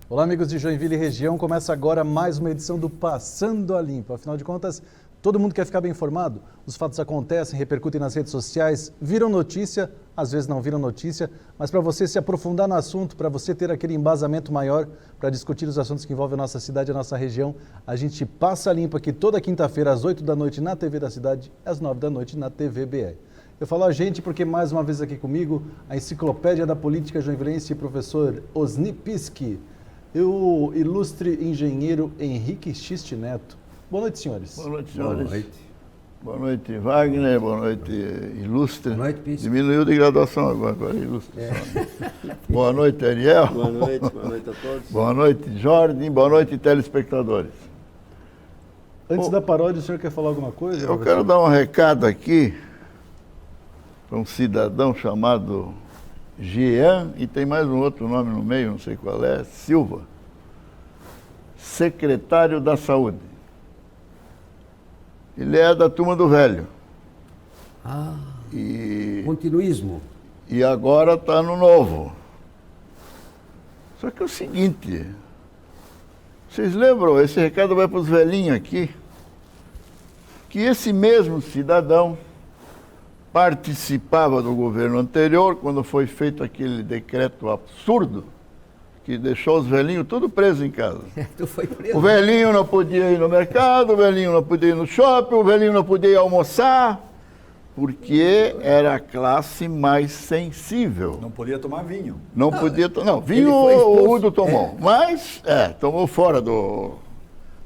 Olá, amigos de Joinville e região. Começa agora mais uma edição do Passando a Limpo. Afinal de contas, todo mundo quer ficar bem informado. Os fatos acontecem, repercutem nas redes sociais, viram notícia, às vezes não viram notícia, mas para você se aprofundar no assunto, para você ter aquele embasamento maior para discutir os assuntos que envolvem a nossa cidade e a nossa região, a gente passa limpo aqui toda quinta-feira às 8 da noite na TV da cidade, às 9 da noite na TV BR. Eu falo a gente porque mais uma vez aqui comigo, a enciclopédia da política joinvilense, professor Osni Pischi, e o ilustre engenheiro Henrique Xiste Neto. Boa noite, senhores. Boa noite, senhores. Boa noite. Boa noite, Wagner. Boa noite, ilustre. Boa noite, Pischi. Diminuiu de graduação agora, ilustre. Boa noite, Ariel. Boa noite a todos. Boa noite, Jorge. Boa noite, telespectadores. Antes da paródia, o senhor quer falar alguma coisa? Eu quero dar um recado aqui para um cidadão chamado Jean, e tem mais um outro nome no meio, não sei qual é, Silva, secretário da Saúde. Ele é da turma do velho. Continuismo. E agora está no novo. Só que é o seguinte, vocês lembram, esse recado vai para os velhinhos aqui, que esse mesmo cidadão participava do governo anterior, quando foi feito aquele decreto absurdo que deixou os velhinhos tudo presos em casa. Tu foi preso. O velhinho não podia ir no mercado, o velhinho não podia ir no shopping, o velhinho não podia ir almoçar, porque era a classe mais sensível. Não podia tomar vinho. Não podia não, vinho o Udo tomou, mas tomou fora do...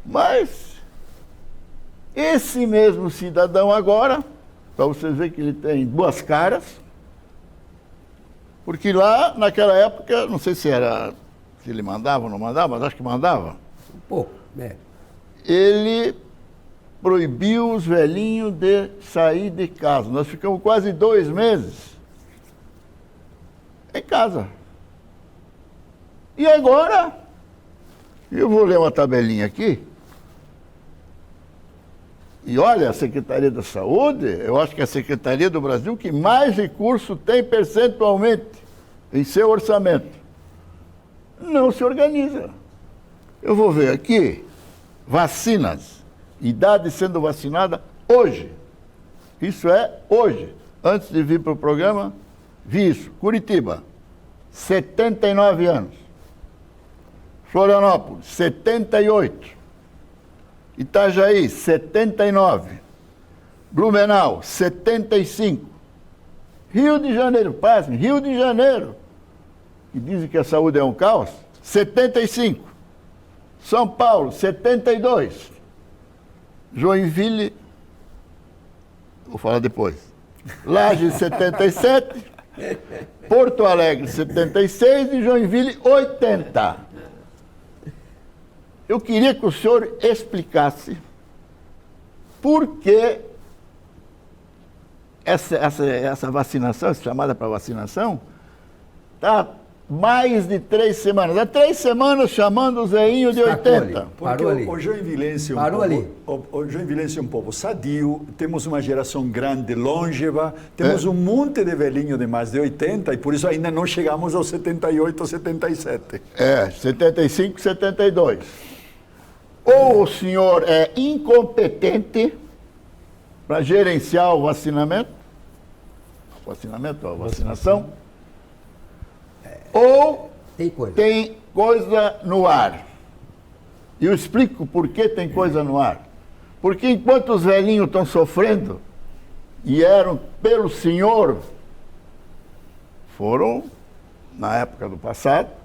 Mas esse mesmo cidadão agora, para vocês verem que ele tem duas caras, porque lá, naquela época, não sei se ele mandava ou não mandava, mas acho que mandava. Um pouco, Ele proibiu os velhinhos de sair de casa. Nós ficamos quase 2 meses em casa. E agora, eu vou ler uma tabelinha aqui. E olha, a Secretaria da Saúde, eu acho que é a Secretaria do Brasil que mais recurso tem percentualmente em seu orçamento. Não se organiza. Eu vou ver aqui, vacinas, idade sendo vacinada hoje. Isso é hoje. Antes de vir para o programa, vi isso. Curitiba, 79 anos. Florianópolis, 78. Itajaí, 79. Blumenau, 75. Rio de Janeiro, pasmem, Rio de Janeiro, que dizem que a saúde é um caos, 75. São Paulo, 72. Joinville, vou falar depois. Lages, 77. Porto Alegre, 76 e Joinville, 80. Eu queria que o senhor explicasse por que essa vacinação, essa chamada para vacinação, está mais de 3 semanas. Há 3 semanas chamando os velhinhos de 80. Porque o joinvilense o joinvilense é um povo sadio, temos uma geração grande, longeva, temos um monte de velhinhos de mais de 80 e por isso ainda não chegamos aos 78, 77. 75, 72. Ou o senhor é incompetente para gerenciar o vacinamento, a vacinação, ou tem coisa no ar. E eu explico por que tem coisa no ar. Porque enquanto os velhinhos estão sofrendo, e eram pelo senhor, foram, na época do passado,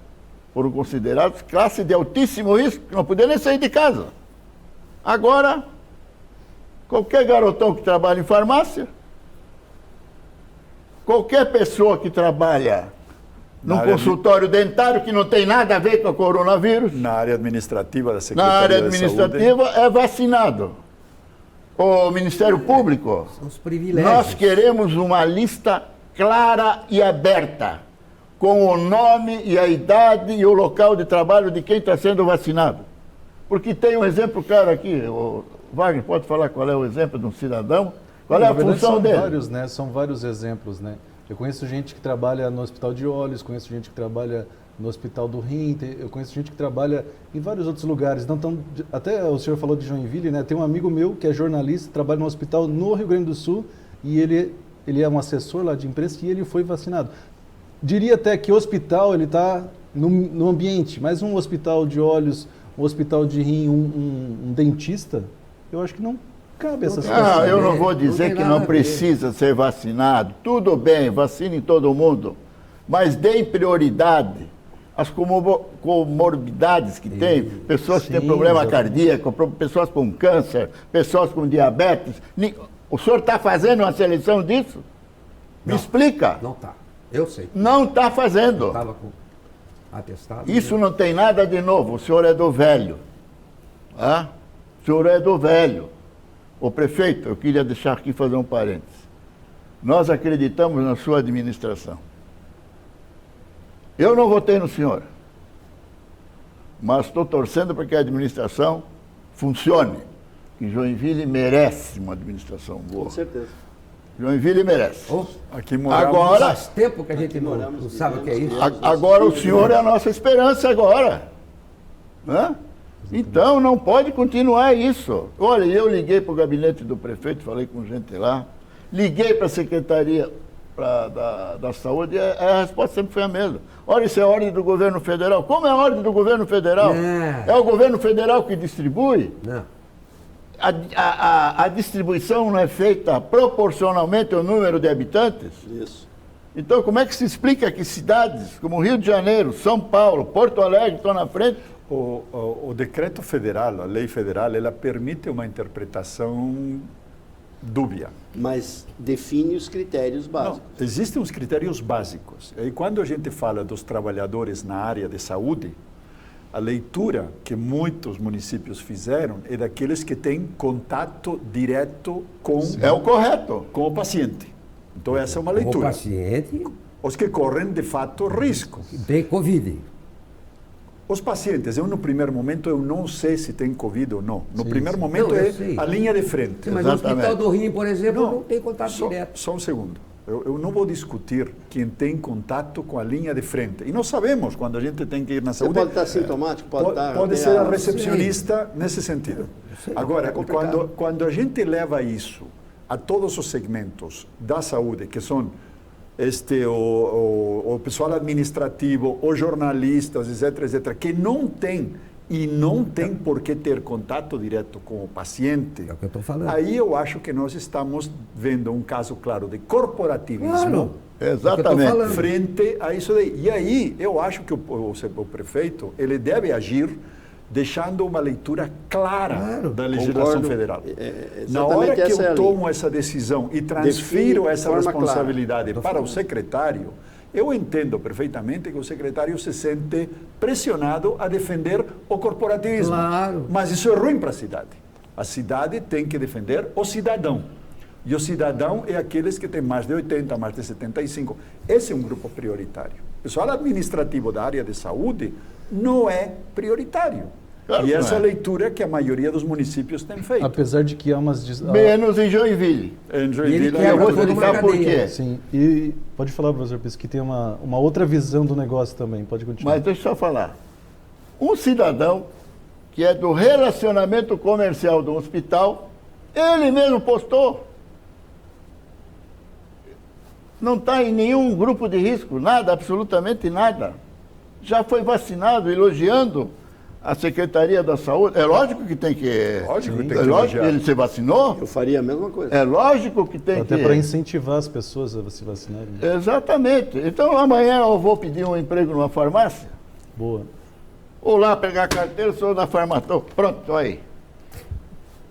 foram considerados classe de altíssimo risco, que não podiam nem sair de casa. Agora, qualquer garotão que trabalha em farmácia, qualquer pessoa que trabalha num consultório dentário que não tem nada a ver com o coronavírus, na área administrativa da Secretaria na área da administrativa Saúde, é vacinado. O Ministério Público, são os privilégios. Nós queremos uma lista clara e aberta, com o nome e a idade e o local de trabalho de quem está sendo vacinado. Porque tem um exemplo claro aqui, o Wagner pode falar qual é o exemplo de um cidadão? Qual é a função dele? Vários, né? São vários exemplos, né? Eu conheço gente que trabalha no Hospital de Olhos, conheço gente que trabalha no Hospital do Rim, eu conheço gente que trabalha em vários outros lugares. Não tão, até o senhor falou de Joinville, né? Tem um amigo meu que é jornalista, trabalha no hospital no Rio Grande do Sul e ele é um assessor lá de imprensa e ele foi vacinado. Diria até que o hospital ele está no ambiente, mas um hospital de olhos, um hospital de rim, um dentista, eu acho que não cabe essa situação. Eu não vou dizer que não precisa ser vacinado. Tudo bem, vacinem todo mundo. Mas deem prioridade às comorbidades que tem. Pessoas que têm problema cardíaco, pessoas com câncer, pessoas com diabetes. O senhor está fazendo uma seleção disso? Me explica. Não está. Eu sei. Não está fazendo. Estava com atestado. Isso não tem nada de novo. O senhor é do velho. Ah? O senhor é do velho. Ô prefeito, eu queria deixar aqui fazer um parênteses. Nós acreditamos na sua administração. Eu não votei no senhor, mas estou torcendo para que a administração funcione. Que Joinville merece uma administração boa. Com certeza. Joinville merece. Aqui moramos. Agora, Faz tempo que a gente não sabe o que é isso. agora o senhor é a nossa esperança agora. Né? Então não pode continuar isso. Olha, eu liguei para o gabinete do prefeito, falei com gente lá, liguei para a Secretaria da Saúde, a resposta sempre foi a mesma. Olha, isso é a ordem do governo federal. Como é a ordem do governo federal? É o governo federal que distribui? Não. A distribuição não é feita proporcionalmente ao número de habitantes? Isso. Então, como é que se explica que cidades como Rio de Janeiro, São Paulo, Porto Alegre estão na frente? O decreto federal, a lei federal, ela permite uma interpretação dúbia. Mas define os critérios básicos. Não, existem os critérios básicos. E quando a gente fala dos trabalhadores na área de saúde, a leitura que muitos municípios fizeram é daqueles que têm contato direto com, É o correto. com o paciente. Então essa é uma O leitura. paciente Os que correm de fato risco. tem Covid. Os pacientes, no primeiro momento eu não sei se tem Covid ou não. No Sim, primeiro sim. momento Não, eu é sei. a linha de frente. Mas no Hospital do Rim, por exemplo, não tem contato só, direto. Só um segundo. Eu não vou discutir quem tem contato com a linha de frente. E nós sabemos quando a gente tem que ir na Você saúde. pode estar sintomático, Pode ser a recepcionista nesse sentido. Agora, complicado. quando a gente leva isso a todos os segmentos da saúde, que são o pessoal administrativo, os jornalistas, etc., que não tem e não tem por que ter contato direto com o paciente, É o que eu estou falando. aí eu acho que nós estamos vendo um caso claro de corporativismo Claro. Exatamente. falando. frente a isso daí. E aí eu acho que o prefeito ele deve agir deixando uma leitura clara Claro. da legislação Concordo. federal. Exatamente Na hora que essa é a eu linha. tomo essa decisão e transfiro Define de essa forma responsabilidade clara. para o secretário, eu entendo perfeitamente que o secretário se sente pressionado a defender o corporativismo. Claro. Mas isso é ruim para a cidade. A cidade tem que defender o cidadão. E o cidadão é aqueles que têm mais de 80, mais de 75. Esse é um grupo prioritário. O pessoal administrativo da área de saúde não é prioritário. Claro e que essa não é a é. leitura que a maioria dos municípios tem feito. Apesar de que há umas... Menos em Joinville. Em Joinville, ele Eu quebra vou toda uma explicar por cadeia. quê. Sim, e pode falar, professor Pisco, que tem uma outra visão do negócio também, pode continuar. Mas deixa eu só falar. Um cidadão que é do relacionamento comercial do hospital, ele mesmo postou. Não está em nenhum grupo de risco, nada, absolutamente nada. Já foi vacinado, elogiando a Secretaria da Saúde. É lógico que tem que... Lógico que tem que é lógico elogiar. que ele se vacinou. Eu faria a mesma coisa. É lógico que tem Até que... para incentivar as pessoas a se vacinarem. Exatamente. Então amanhã eu vou pedir um emprego numa farmácia, Boa. ou lá pegar a carteira, sou da farmácia. Pronto, tô aí.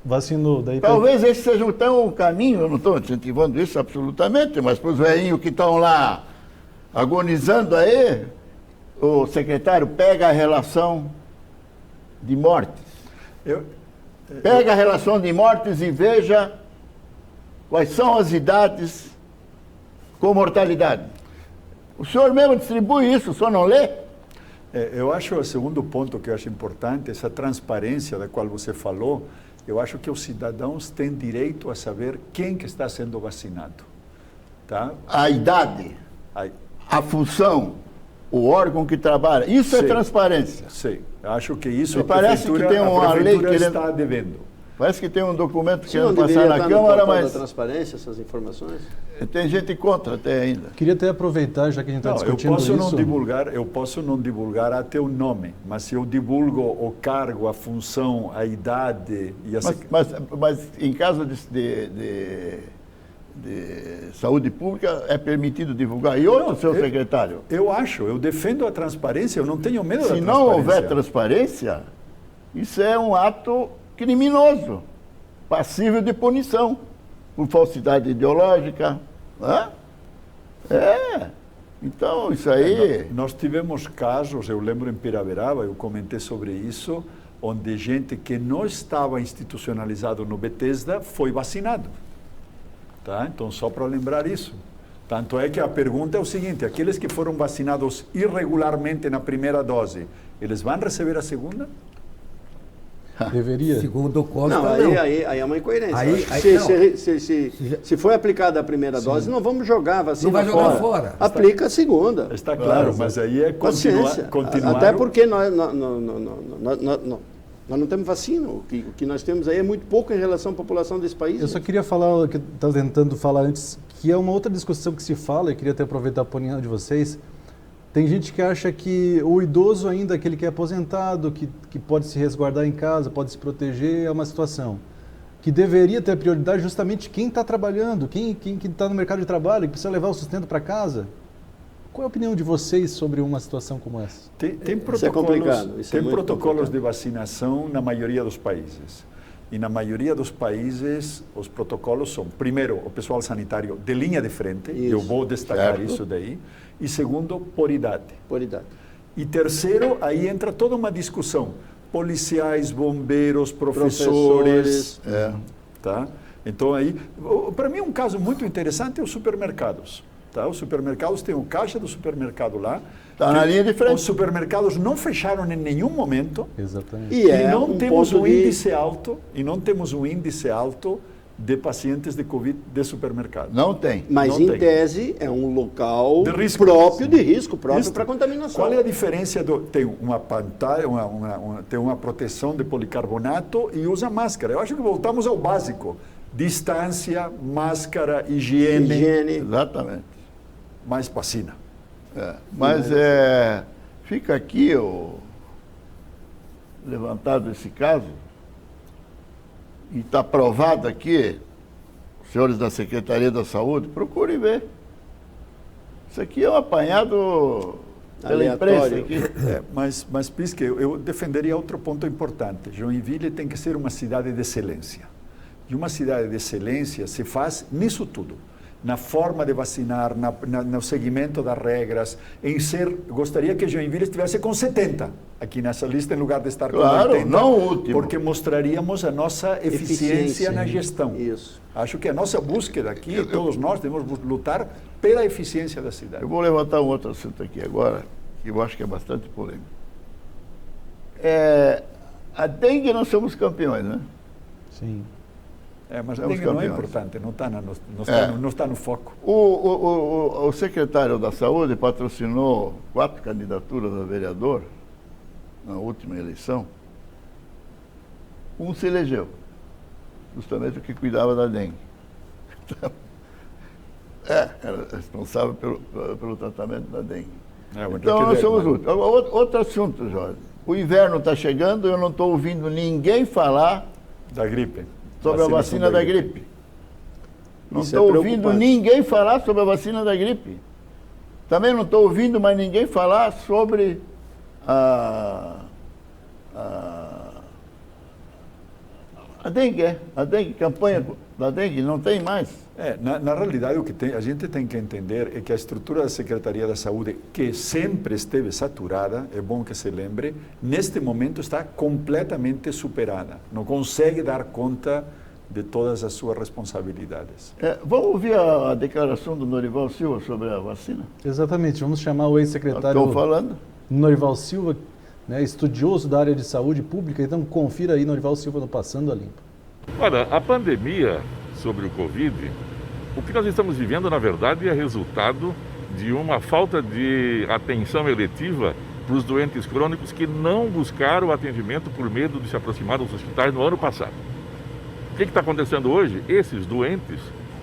Vacinou, daí... Talvez esse seja um caminho, eu não estou incentivando isso absolutamente, mas para os velhinhos que estão lá agonizando aí, o secretário pega a relação de mortes. Pega a relação de mortes e veja quais são as idades com mortalidade. O senhor mesmo distribui isso, o senhor não lê? Eu acho, o segundo ponto que eu acho importante, essa transparência da qual você falou, eu acho que os cidadãos têm direito a saber quem que está sendo vacinado. Tá? A idade, Aí, a função, o órgão que trabalha, isso é Sim. transparência. sei, acho que isso Me parece que tem uma a lei prefeitura querendo- está devendo. Parece que tem um documento Isso não querendo deveria passar na estar no Câmara, portal mas da transparência, essas informações? tem gente contra até ainda. Queria até aproveitar, já que a gente está Não, discutindo eu posso não divulgar até o nome, mas se eu divulgo o cargo, a função, a idade e a Mas em caso de saúde pública é permitido divulgar. E outro, seu secretário? eu defendo a transparência, eu não tenho medo da Se transparência. não houver transparência, isso é um ato criminoso, passível de punição, por falsidade ideológica. Né? Então, isso aí... Nós tivemos casos, eu lembro em Piraberaba, eu comentei sobre isso, onde gente que não estava institucionalizado no Bethesda foi vacinado. Tá? Então, só para lembrar isso. Tanto é que a pergunta é o seguinte, aqueles que foram vacinados irregularmente na primeira dose, eles vão receber a segunda? Deveria. Segundo o Costa, Não, não. aí é uma incoerência. Aí- Acho que não. se foi aplicada a primeira dose, não vamos jogar a vacina Não vai jogar fora. Aplica a segunda. Está claro, mas aí é Paciência. continuar... Até porque nós não temos vacina. O que nós temos aí é muito pouco em relação à população desse país. Eu só queria falar, o que estava tentando falar antes, que é uma outra discussão que se fala, e queria até aproveitar a opinião de vocês. Tem gente que acha que o idoso ainda, aquele que é aposentado, que pode se resguardar em casa, pode se proteger, é uma situação. Que deveria ter prioridade justamente quem está trabalhando, quem está no mercado de trabalho, que precisa levar o sustento para casa. Qual é a opinião de vocês sobre uma situação como essa? Tem Isso é complicado, isso é tem muito protocolos complicado. de vacinação na maioria dos países. E na maioria dos países, os protocolos são, primeiro, o pessoal sanitário de linha de frente, eu Isso. vou destacar Certo. isso daí. E segundo, por idade. Por idade. E terceiro, aí entra toda uma discussão. Policiais, bombeiros, professores. Tá? Então aí, para mim um caso muito interessante é os supermercados. Tá? Os supermercados têm o caixa do supermercado lá. Tá na linha de frente. Os supermercados não fecharam em nenhum momento. Exatamente. E é não um temos ponto um de- índice alto. E não temos um índice alto de pacientes de Covid de supermercado. Não tem. Mas, Não em tem. tese, é um local De risco. próprio de risco, próprio Isso. para contaminação. Qual é a diferença? Tem uma pantalla, tem uma proteção de policarbonato e usa máscara. Eu acho que voltamos ao básico. Distância, máscara, higiene, Exatamente. mais vacina. Mas fica aqui levantado esse caso e está provado aqui, os senhores da Secretaria da Saúde, procurem ver. Isso aqui é um apanhado pela imprensa Aleatório. aqui. Mas Pisque, eu defenderia outro ponto importante. Joinville tem que ser uma cidade de excelência. E uma cidade de excelência se faz nisso tudo. Na forma de vacinar, no seguimento das regras, gostaria que Joinville estivesse com 70 aqui nessa lista, em lugar de estar Claro, com 80. não o último. Porque mostraríamos a nossa eficiência na gestão. Isso. Acho que a nossa búsqueda aqui, todos nós devemos lutar pela eficiência da cidade. Eu vou levantar um outro assunto aqui agora, que eu acho que é bastante polêmico. A dengue nós somos campeões, né? Sim. Mas a Somos dengue não é campeões. importante, não está no foco. O secretário da Saúde patrocinou 4 candidaturas a vereador na última eleição. Um se elegeu, justamente o que cuidava da dengue. Então, era responsável pelo tratamento da dengue. Então nós somos úteis. Outro assunto, Jorge. O inverno está chegando, eu não estou ouvindo ninguém falar Da gripe. sobre a vacina da gripe. Não Isso é estou ouvindo preocupante. ninguém falar sobre a vacina da gripe. Também não estou ouvindo mais ninguém falar sobre a dengue. A dengue, campanha da dengue, não tem mais. Na realidade, a gente tem que entender é que a estrutura da Secretaria da Saúde, que sempre esteve saturada, é bom que se lembre, neste momento está completamente superada. Não consegue dar conta de todas as suas responsabilidades. Vamos ouvir a declaração do Norival Silva sobre a vacina? Exatamente. Vamos chamar o ex-secretário Estão falando? Norival Silva, né, estudioso da área de saúde pública. Então, confira aí Norival Silva no Passando a Limpo. Olha, a pandemia sobre o Covid, o que nós estamos vivendo, na verdade, é resultado de uma falta de atenção eletiva para os doentes crônicos que não buscaram o atendimento por medo de se aproximar dos hospitais no ano passado. O que está acontecendo hoje? Esses doentes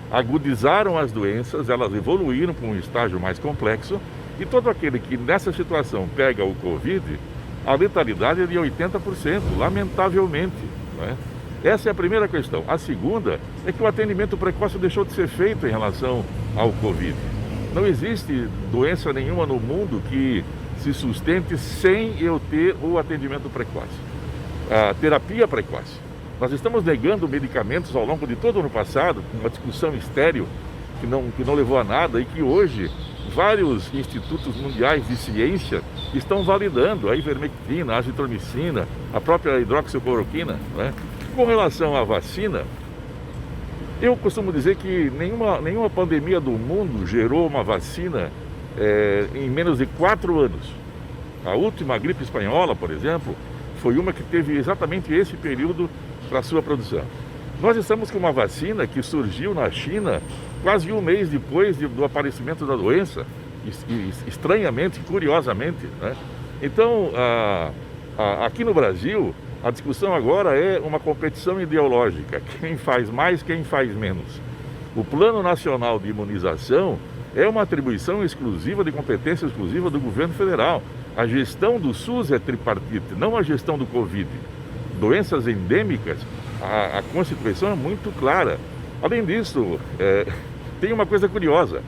agudizaram as doenças, elas evoluíram para um estágio mais complexo, e todo aquele que nessa situação pega o Covid, a letalidade é de 80%, lamentavelmente, né? Essa é a primeira questão. A segunda é que o atendimento precoce deixou de ser feito em relação ao Covid. Não existe doença nenhuma no mundo que se sustente sem eu ter o atendimento precoce. A terapia precoce. Nós estamos negando medicamentos ao longo de todo o ano passado, com uma discussão estéril que não levou a nada, e que hoje vários institutos mundiais de ciência estão validando a ivermectina, a azitromicina, a própria hidroxicloroquina, né? Com relação à vacina, eu costumo dizer que nenhuma pandemia do mundo gerou uma vacina em menos de 4 anos. A última gripe espanhola, por exemplo, foi uma que teve exatamente esse período para sua produção. Nós estamos com uma vacina que surgiu na China quase um mês depois do aparecimento da doença, estranhamente, curiosamente, né? Então, aqui no Brasil, a discussão agora é uma competição ideológica, quem faz mais, quem faz menos. O Plano Nacional de Imunização é uma atribuição exclusiva, de competência exclusiva do governo federal. A gestão do SUS é tripartite, não a gestão do Covid. Doenças endêmicas, a Constituição é muito clara. Além disso, tem uma coisa curiosa.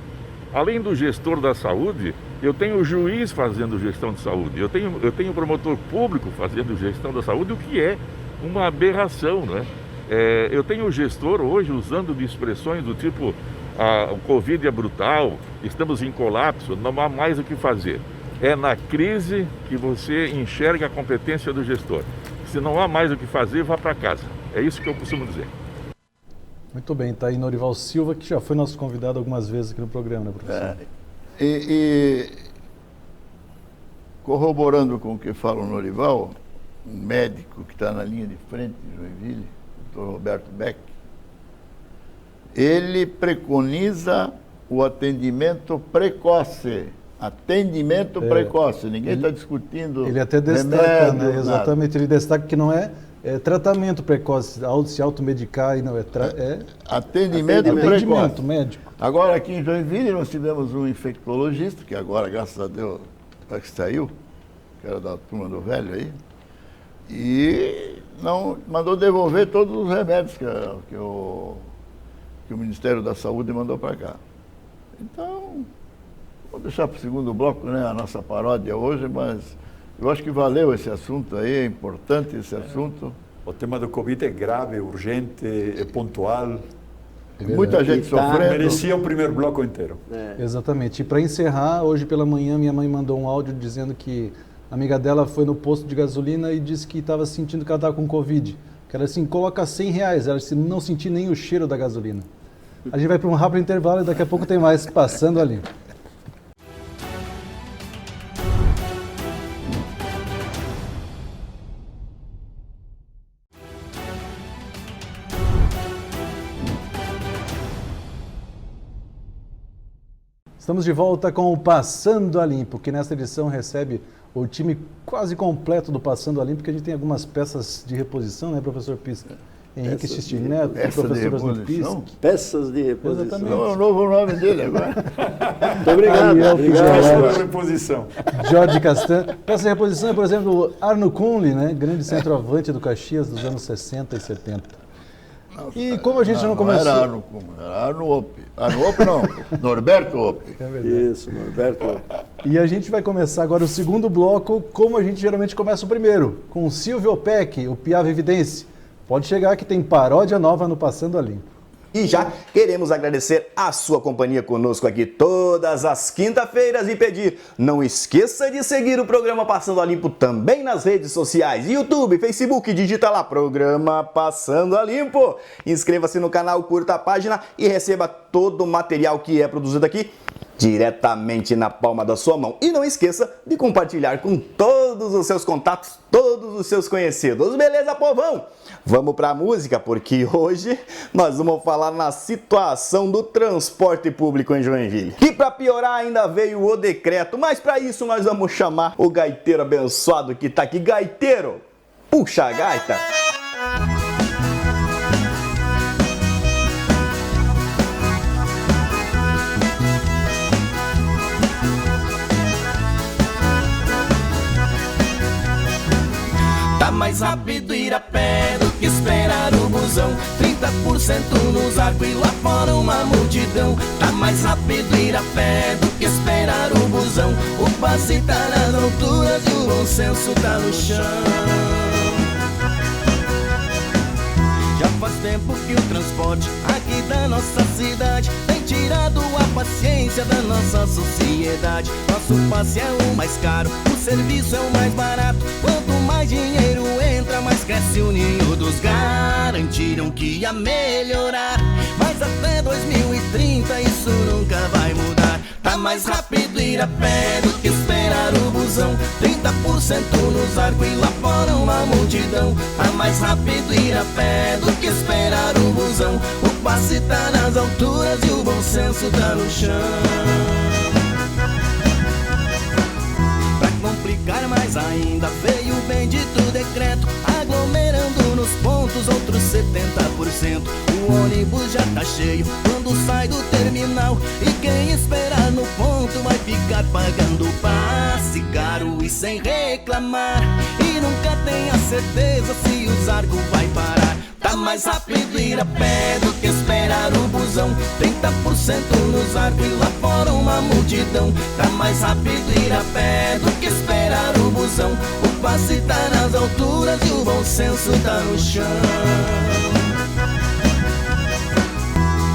Além do gestor da saúde, eu tenho o juiz fazendo gestão de saúde, eu tenho o promotor público fazendo gestão da saúde, o que é uma aberração, né? Eu tenho o gestor hoje usando de expressões do tipo o Covid é brutal, estamos em colapso, não há mais o que fazer. É na crise que você enxerga a competência do gestor. Se não há mais o que fazer, vá para casa. É isso que eu costumo dizer. Muito bem, está aí Norival Silva, que já foi nosso convidado algumas vezes aqui no programa, né, professor? E corroborando com o que fala o Norival, um médico que está na linha de frente de Joinville, o Dr. Roberto Beck, ele preconiza o atendimento precoce. Atendimento precoce, ninguém está discutindo. Ele até destaca, né? Exatamente, nada. Ele destaca que não é tratamento precoce, se automedicar, e não atendimento precoce. Médico. Agora aqui em Joinville nós tivemos um infectologista, que agora, graças a Deus, que saiu, que era da turma do velho aí, e não mandou devolver todos os remédios que o Ministério da Saúde mandou para cá. Então, vou deixar para o segundo bloco, né, a nossa paródia hoje, mas eu acho que valeu esse assunto aí, é importante esse assunto. O tema do Covid é grave, urgente, é pontual. Muita gente sofrendo. Merecia o primeiro bloco inteiro. Exatamente. E para encerrar, hoje pela manhã minha mãe mandou um áudio dizendo que a amiga dela foi no posto de gasolina e disse que estava sentindo que ela estava com Covid. Que ela assim, coloca R$100. Ela disse, não senti nem o cheiro da gasolina. A gente vai para um rápido intervalo e daqui a pouco tem mais Passando a Limpo. Estamos de volta com o Passando a Limpo, que nesta edição recebe o time quase completo do Passando a Limpo, porque a gente tem algumas peças de reposição, né, professor Pisca? Henrique Xixi Neto, professor Osni Pisca. Peças de reposição. Exatamente. Não é o novo nome dele agora. Muito obrigado. Peça de reposição. Jorge Castan. Peça de reposição é, por exemplo, Arno Kunli, né, grande centroavante do Caxias dos anos 60 e 70. E como a gente não começou... Não era Arno Kunli, era Arno Opp. Arno Opp não, Norberto Opp. Isso, Norberto Opp. E a gente vai começar agora o segundo bloco, como a gente geralmente começa o primeiro, com o Silvio Opec, o Piava Evidência. Pode chegar que tem paródia nova no Passando a Limpo. E já queremos agradecer a sua companhia conosco aqui todas as quinta-feiras e pedir, não esqueça de seguir o programa Passando a Limpo também nas redes sociais, YouTube, Facebook, digita lá, programa Passando a Limpo. Inscreva-se no canal, curta a página e receba todo o material que é produzido aqui diretamente na palma da sua mão. E não esqueça de compartilhar com todos os seus contatos, todos os seus conhecidos. Beleza, povão? Vamos para a música, porque hoje nós vamos falar na situação do transporte público em Joinville. E para piorar ainda veio o decreto, mas para isso nós vamos chamar o gaiteiro abençoado que está aqui. Gaiteiro, puxa a gaita! Tá mais rápido ir a pé do que esperar o busão. 30% nos arcos e lá fora uma multidão. Tá mais rápido ir a pé do que esperar o busão. O passe tá nas alturas e o bom senso tá no chão. Já faz tempo que o transporte aqui da nossa cidade tem tirado a paciência da nossa sociedade. Nosso passe é o mais caro, o serviço é o mais barato. Quanto mais dinheiro entra, mais cresce o ninho dos garantiram que ia melhorar, mas até 2030 isso nunca vai mudar. Tá mais rápido ir a pé do que esperar o busão. 30% nos arcos e lá fora uma multidão. Tá mais rápido ir a pé do que esperar o busão. O passe tá nas alturas e o bom senso tá no chão. Pra complicar mais ainda veio o bendito decreto, aglomerando nos pontos outros 70%. O ônibus já tá cheio quando sai do terminal, e quem esperar no ponto vai ficar pagando passe caro e sem reclamar, e nunca tem a certeza se o Zargo vai parar. Tá mais rápido ir a pé do que esperar o busão. 30% nos arcos e lá fora uma multidão. Tá mais rápido ir a pé do que esperar o busão. O passe tá nas alturas e o bom senso tá no chão.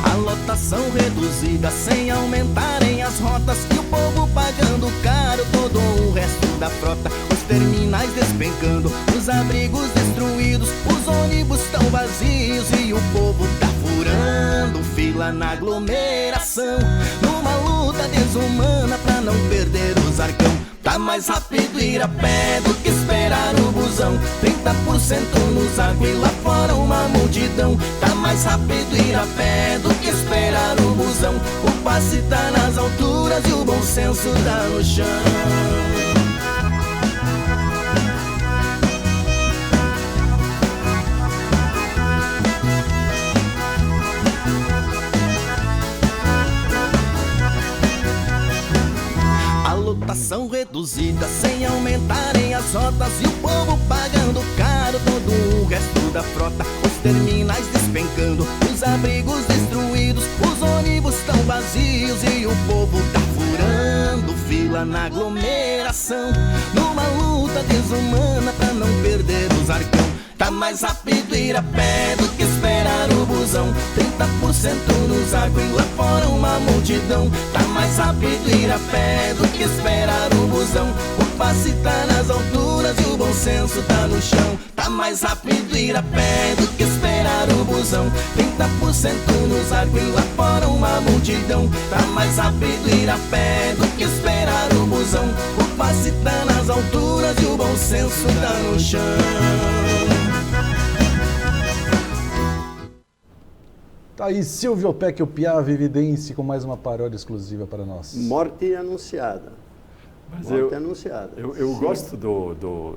A lotação reduzida sem aumentarem as rotas, e o povo pagando caro todo o resto da frota. Os terminais despencando, os abrigos destruídos, os ônibus tão vazios e o povo tá furando fila na aglomeração, numa luta desumana pra não perder o Zarcão. Tá mais rápido ir a pé do que esperar o busão. 30% nos arcos e lá fora uma multidão. Tá mais rápido ir a pé do que esperar o busão. O passe tá nas alturas e o bom senso tá no chão. Lotação reduzida sem aumentarem as rotas, e o povo pagando caro todo o resto da frota. Os terminais despencando, os abrigos destruídos, os ônibus tão vazios e o povo tá furando fila na aglomeração, numa luta desumana pra não perder o Zarcão. Tá mais rápido ir a pé do que esperar o busão. 30% nos arcos e lá fora uma multidão. Tá mais rápido ir a pé do que esperar o busão. O passe tá nas alturas e o bom senso tá no chão. Tá mais rápido ir a pé do que esperar o busão. 30% nos arcos e lá fora uma multidão. Tá mais rápido ir a pé do que esperar o busão. O passe tá nas alturas e o bom senso tá no chão. Tá aí Silvio Peck, o Piave Evidência, com mais uma paródia exclusiva para nós. Morte anunciada. Mas Morte anunciada. Eu gosto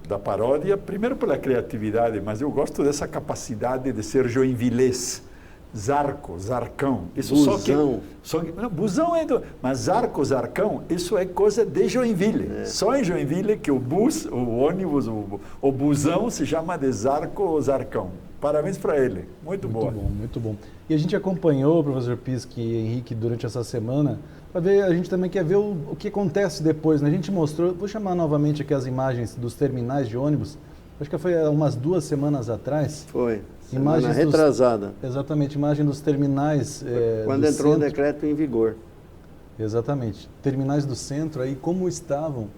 da paródia, primeiro pela criatividade, mas eu gosto dessa capacidade de ser joinvilês. Zarco, Zarcão. Isso busão. Não, busão é mas Zarco, Zarcão, isso é coisa de Joinville. É. Só em Joinville que o bus, o ônibus, o busão se chama de Zarco ou Zarcão. Parabéns para ele. Muito boa. Muito bom, muito bom. E a gente acompanhou, professor Pisque e Henrique, durante essa semana, para ver, a gente também quer ver o que acontece depois, né? A gente mostrou, vou chamar novamente aqui as imagens dos terminais de ônibus, acho que foi umas 2 semanas atrás. Foi. Semana retrasada. Exatamente, imagem dos terminais quando entrou o decreto em vigor. Exatamente. Terminais do centro, aí como estavam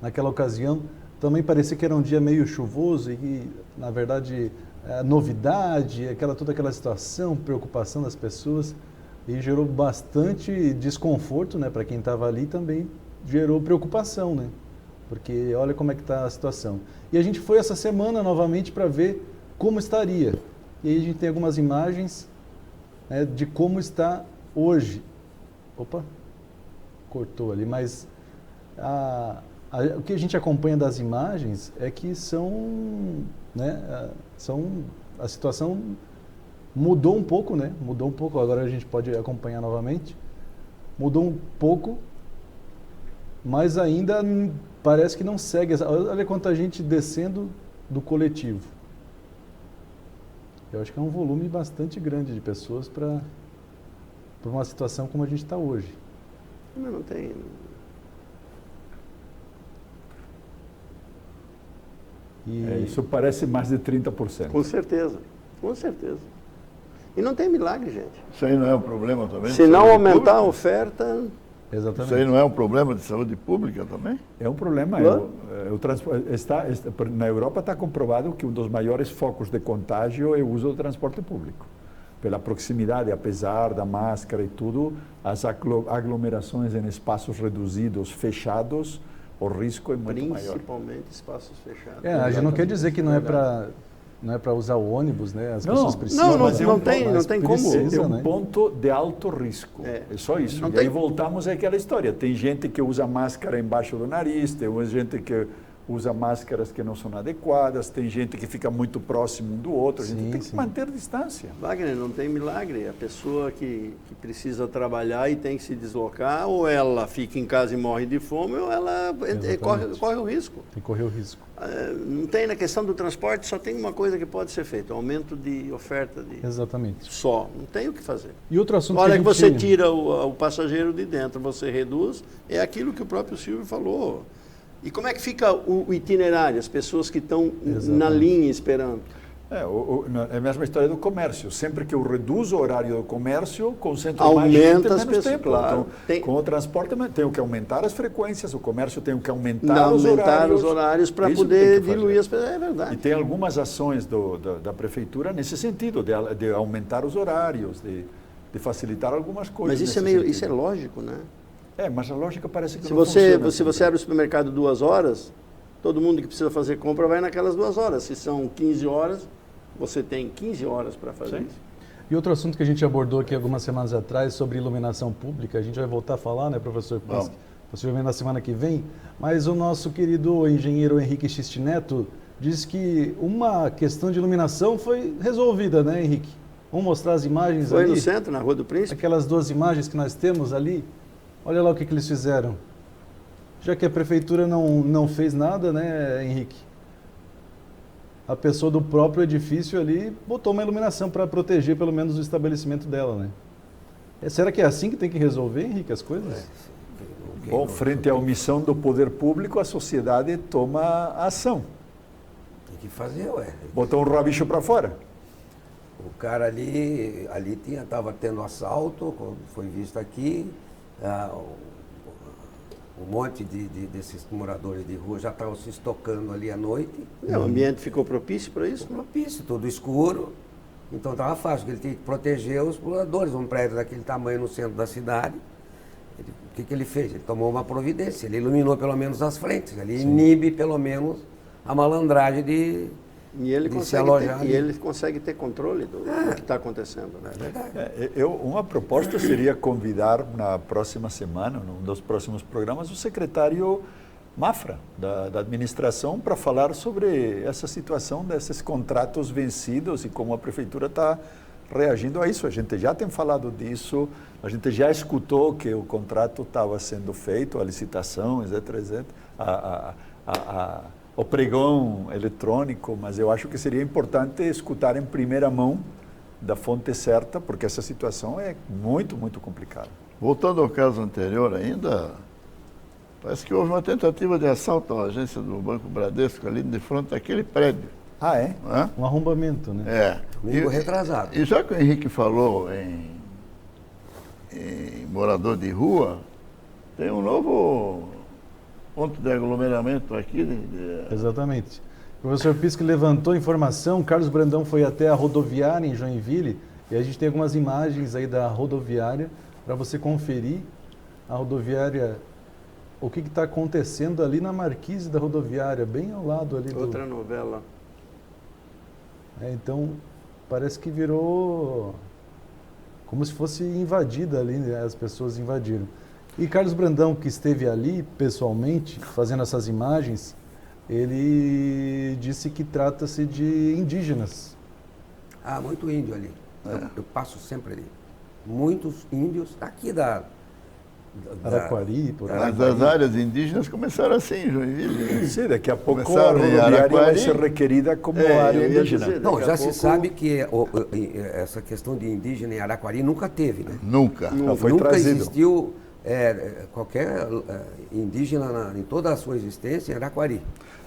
naquela ocasião, também parecia que era um dia meio chuvoso e, na verdade, novidade, toda aquela situação, preocupação das pessoas. E gerou bastante desconforto, né, para quem estava ali, também gerou preocupação, né? Porque olha como é que está a situação. E a gente foi essa semana novamente para ver como estaria. E aí a gente tem algumas imagens, né, de como está hoje. Opa, cortou ali, mas o que a gente acompanha das imagens é que a situação mudou um pouco, né? Mudou um pouco, agora a gente pode acompanhar novamente. Mudou um pouco, mas ainda parece que não segue. Olha quanta gente descendo do coletivo. Eu acho que é um volume bastante grande de pessoas para uma situação como a gente está hoje. Mas não tem... Isso parece mais de 30%. Com certeza, com certeza. E não tem milagre, gente. Isso aí não é um problema também? Se não aumentar a oferta... Exatamente. Isso aí não é um problema de saúde pública também? É um problema. Na Europa está comprovado que um dos maiores focos de contágio é o uso do transporte público. Pela proximidade, apesar da máscara e tudo, as aglomerações em espaços reduzidos, fechados, o risco é muito maior. Principalmente espaços fechados. A gente não quer dizer que não é para usar o ônibus, né? As pessoas precisam. Não tem como. É um ponto de alto risco. É só isso. E aí voltamos àquela história. Tem gente que usa máscara embaixo do nariz, tem gente que usa máscaras que não são adequadas, tem gente que fica muito próximo um do outro. A gente tem que manter distância. Wagner, não tem milagre. A pessoa que precisa trabalhar e tem que se deslocar, ou ela fica em casa e morre de fome, ou ela corre o risco. Tem que correr o risco. Não tem, na questão do transporte, só tem uma coisa que pode ser feita, aumento de oferta. Exatamente. Só, não tem o que fazer. E outro assunto que você tira o passageiro de dentro, você reduz, é aquilo que o próprio Silvio falou. E como é que fica o itinerário, as pessoas que estão na linha esperando? É a mesma história do comércio. Sempre que eu reduzo o horário do comércio, concentro aumenta mais gente, as menos pessoas, tempo. claro. Então, com o transporte, tenho que aumentar as frequências, o comércio tem que aumentar os horários para poder diluir as pessoas. É verdade. E tem algumas ações da prefeitura nesse sentido, de aumentar os horários, de facilitar algumas coisas. Mas isso é lógico, né? Mas a lógica parece que se não funciona. Se você abre o supermercado 2 horas, todo mundo que precisa fazer compra vai naquelas 2 horas. Se são 15 horas, você tem 15 horas para fazer isso. E outro assunto que a gente abordou aqui algumas semanas atrás sobre iluminação pública, a gente vai voltar a falar, né, professor Pisque, possivelmente na semana que vem, mas o nosso querido engenheiro Henrique Xiste Neto disse que uma questão de iluminação foi resolvida, né, Henrique? Vamos mostrar as imagens ali. Foi no centro, na Rua do Príncipe? Aquelas 2 imagens que nós temos ali. Olha lá o que eles fizeram. Já que a prefeitura não fez nada, né, Henrique? A pessoa do próprio edifício ali botou uma iluminação para proteger pelo menos o estabelecimento dela, né? Será que é assim que tem que resolver, Henrique, as coisas? Bom, frente à omissão do poder público, a sociedade toma ação. Tem que fazer, ué. Botou um rabicho para fora. O cara ali estava tendo assalto, foi visto aqui. Um monte desses moradores de rua já estavam se estocando ali à noite. O ambiente ficou propício para isso? Propício, tudo escuro. Então estava fácil, ele tinha que proteger os moradores. Um prédio daquele tamanho no centro da cidade. O que ele fez? Ele tomou uma providência, ele iluminou pelo menos as frentes, ele inibe pelo menos a malandragem de se alojar. E ele consegue ter controle do que está acontecendo. Né? É verdade. Uma proposta seria convidar na próxima semana, num dos próximos programas, o secretário Mafra, da administração, para falar sobre essa situação desses contratos vencidos e como a prefeitura está reagindo a isso. A gente já tem falado disso, a gente já escutou que o contrato estava sendo feito, a licitação, etc. O pregão eletrônico, mas eu acho que seria importante escutar em primeira mão da fonte certa, porque essa situação é muito, muito complicada. Voltando ao caso anterior ainda, parece que houve uma tentativa de assalto à agência do Banco Bradesco ali de frente àquele prédio. Ah, é? Um arrombamento, né? É. Domingo retrasado. E já que o Henrique falou em morador de rua, tem um novo ponto de aglomeramento aqui. Exatamente. O professor Pisque levantou informação, Carlos Brandão foi até a rodoviária em Joinville E a gente tem algumas imagens aí da rodoviária para você conferir a rodoviária, o que está acontecendo ali na marquise da rodoviária, bem ao lado ali Outra novela. Então, parece que virou como se fosse invadida ali, né? As pessoas invadiram. E Carlos Brandão, que esteve ali pessoalmente, fazendo essas imagens, ele disse que trata-se de indígenas. Ah, muito índio ali. Eu passo sempre ali. Muitos índios aqui da Araquari, por aí. Mas as áreas indígenas começaram assim, Joinville. Sim, daqui a pouco a Começaram em rodoviária vai Araquari. ser requerida como área eu ia indígena. dizer, Não, daqui já a se pouco- sabe que essa questão de indígena em Araquari nunca teve, né? Nunca. Não, foi Nunca trazido. existiu qualquer indígena em toda a sua existência em Araquari.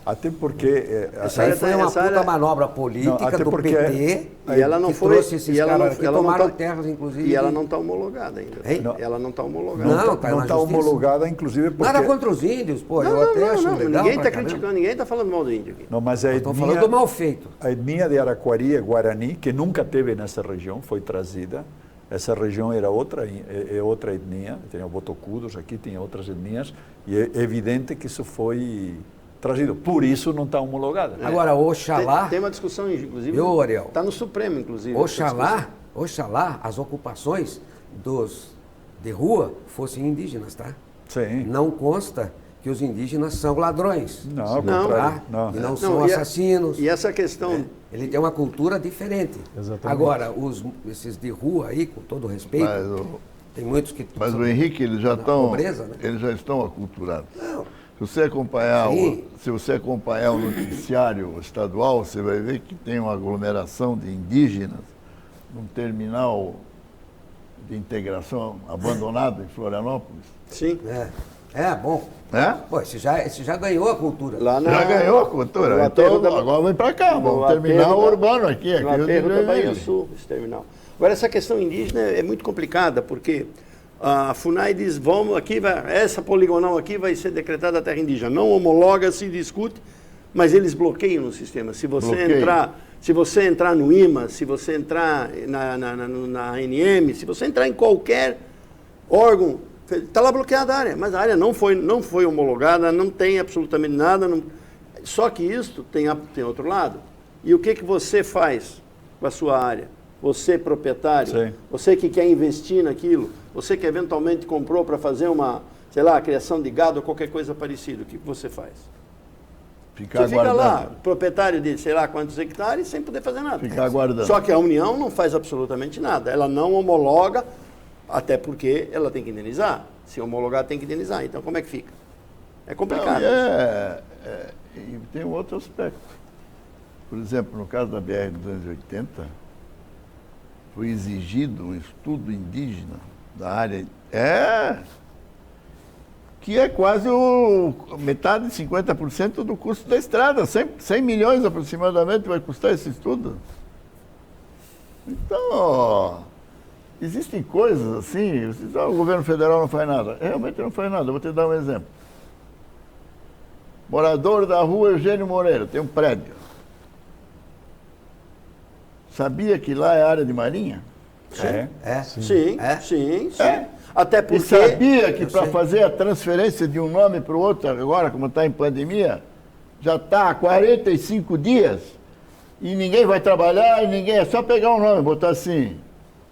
Até porque... Isso aí foi uma essa puta área- manobra política Não, até do porque- PT, E ela não que foi. trouxe esses e ela caras não, que ela não tomaram tá- terras, inclusive. E ela não está homologada ainda. Hein? Não. Ela não está homologada. Não, tá não na está justiça. homologada, inclusive, porque... Nada contra os índios, pô, eu até acho legal. Ninguém pra está caramba. criticando, ninguém está falando mal do índio aqui. Não, mas a Estão falando do mal feito. A etnia de Araquari é Guarani, que nunca teve nessa região, foi trazida. Essa região era outra etnia, tinha botocudos, aqui tinha outras etnias, e é evidente que isso foi trazido. Por isso não está homologada. Agora, Oxalá, Tem uma discussão, inclusive. Viu, Ariel? Está no Supremo, inclusive. essa discussão. Oxalá as ocupações de rua fossem indígenas, tá? Sim. Não consta que os indígenas são ladrões. Não, ao Não. contrário. Tá? Não. E não são e a- assassinos. E essa questão. Ele tem uma cultura diferente. Exatamente. Agora, esses de rua aí, com todo respeito, tem muitos que... Mas o Henrique, eles já Na estão, pobreza, né? eles já estão aculturados. Não. Se você acompanhar Sim. se você acompanhar o noticiário estadual, você vai ver que tem uma aglomeração de indígenas num terminal de integração abandonado em Florianópolis. Sim. Bom. Né? Pô, esse já ganhou a cultura. Lá na, Já ganhou a cultura. no Então, aterro da- agora vem para cá, no vamos aterro terminar da- urbano aqui. no aqui aterro da Bahia Joinville. Sul, esse terminal. Agora, essa questão indígena é muito complicada, porque a FUNAI diz, essa poligonal aqui vai ser decretada terra indígena. Não homologa, se discute, mas eles bloqueiam no sistema. Se você entrar no IMA, se você entrar na ANM, se você entrar em qualquer órgão, está lá bloqueada a área, mas a área não foi homologada, não tem absolutamente nada. Só que isso tem outro lado. E o que você faz com a sua área? Você, proprietário, Sim. você que quer investir naquilo, você que eventualmente comprou para fazer a criação de gado ou qualquer coisa parecida, o que você faz? Ficar Você fica lá, aguardando. proprietário de sei lá quantos hectares, sem poder fazer nada. Ficar aguardando. Só que a União não faz absolutamente nada. Ela não homologa, até porque ela tem que indenizar. Se homologar, tem que indenizar. Então, como é que fica? É complicado. Não, e tem um outro aspecto. Por exemplo, no caso da BR-280, foi exigido um estudo indígena da área. Que é quase metade, 50% do custo da estrada. 100 milhões aproximadamente vai custar esse estudo. Então, existem coisas assim, o governo federal não faz nada. Realmente não faz nada. Eu vou te dar um exemplo. Morador da rua Eugênio Moreira, tem um prédio. Sabia que lá é área de marinha? Sim. Até E porque... sabia que para fazer a transferência de um nome para o outro, agora como está em pandemia, já está há 45 dias e ninguém vai trabalhar, é só pegar um nome, botar assim,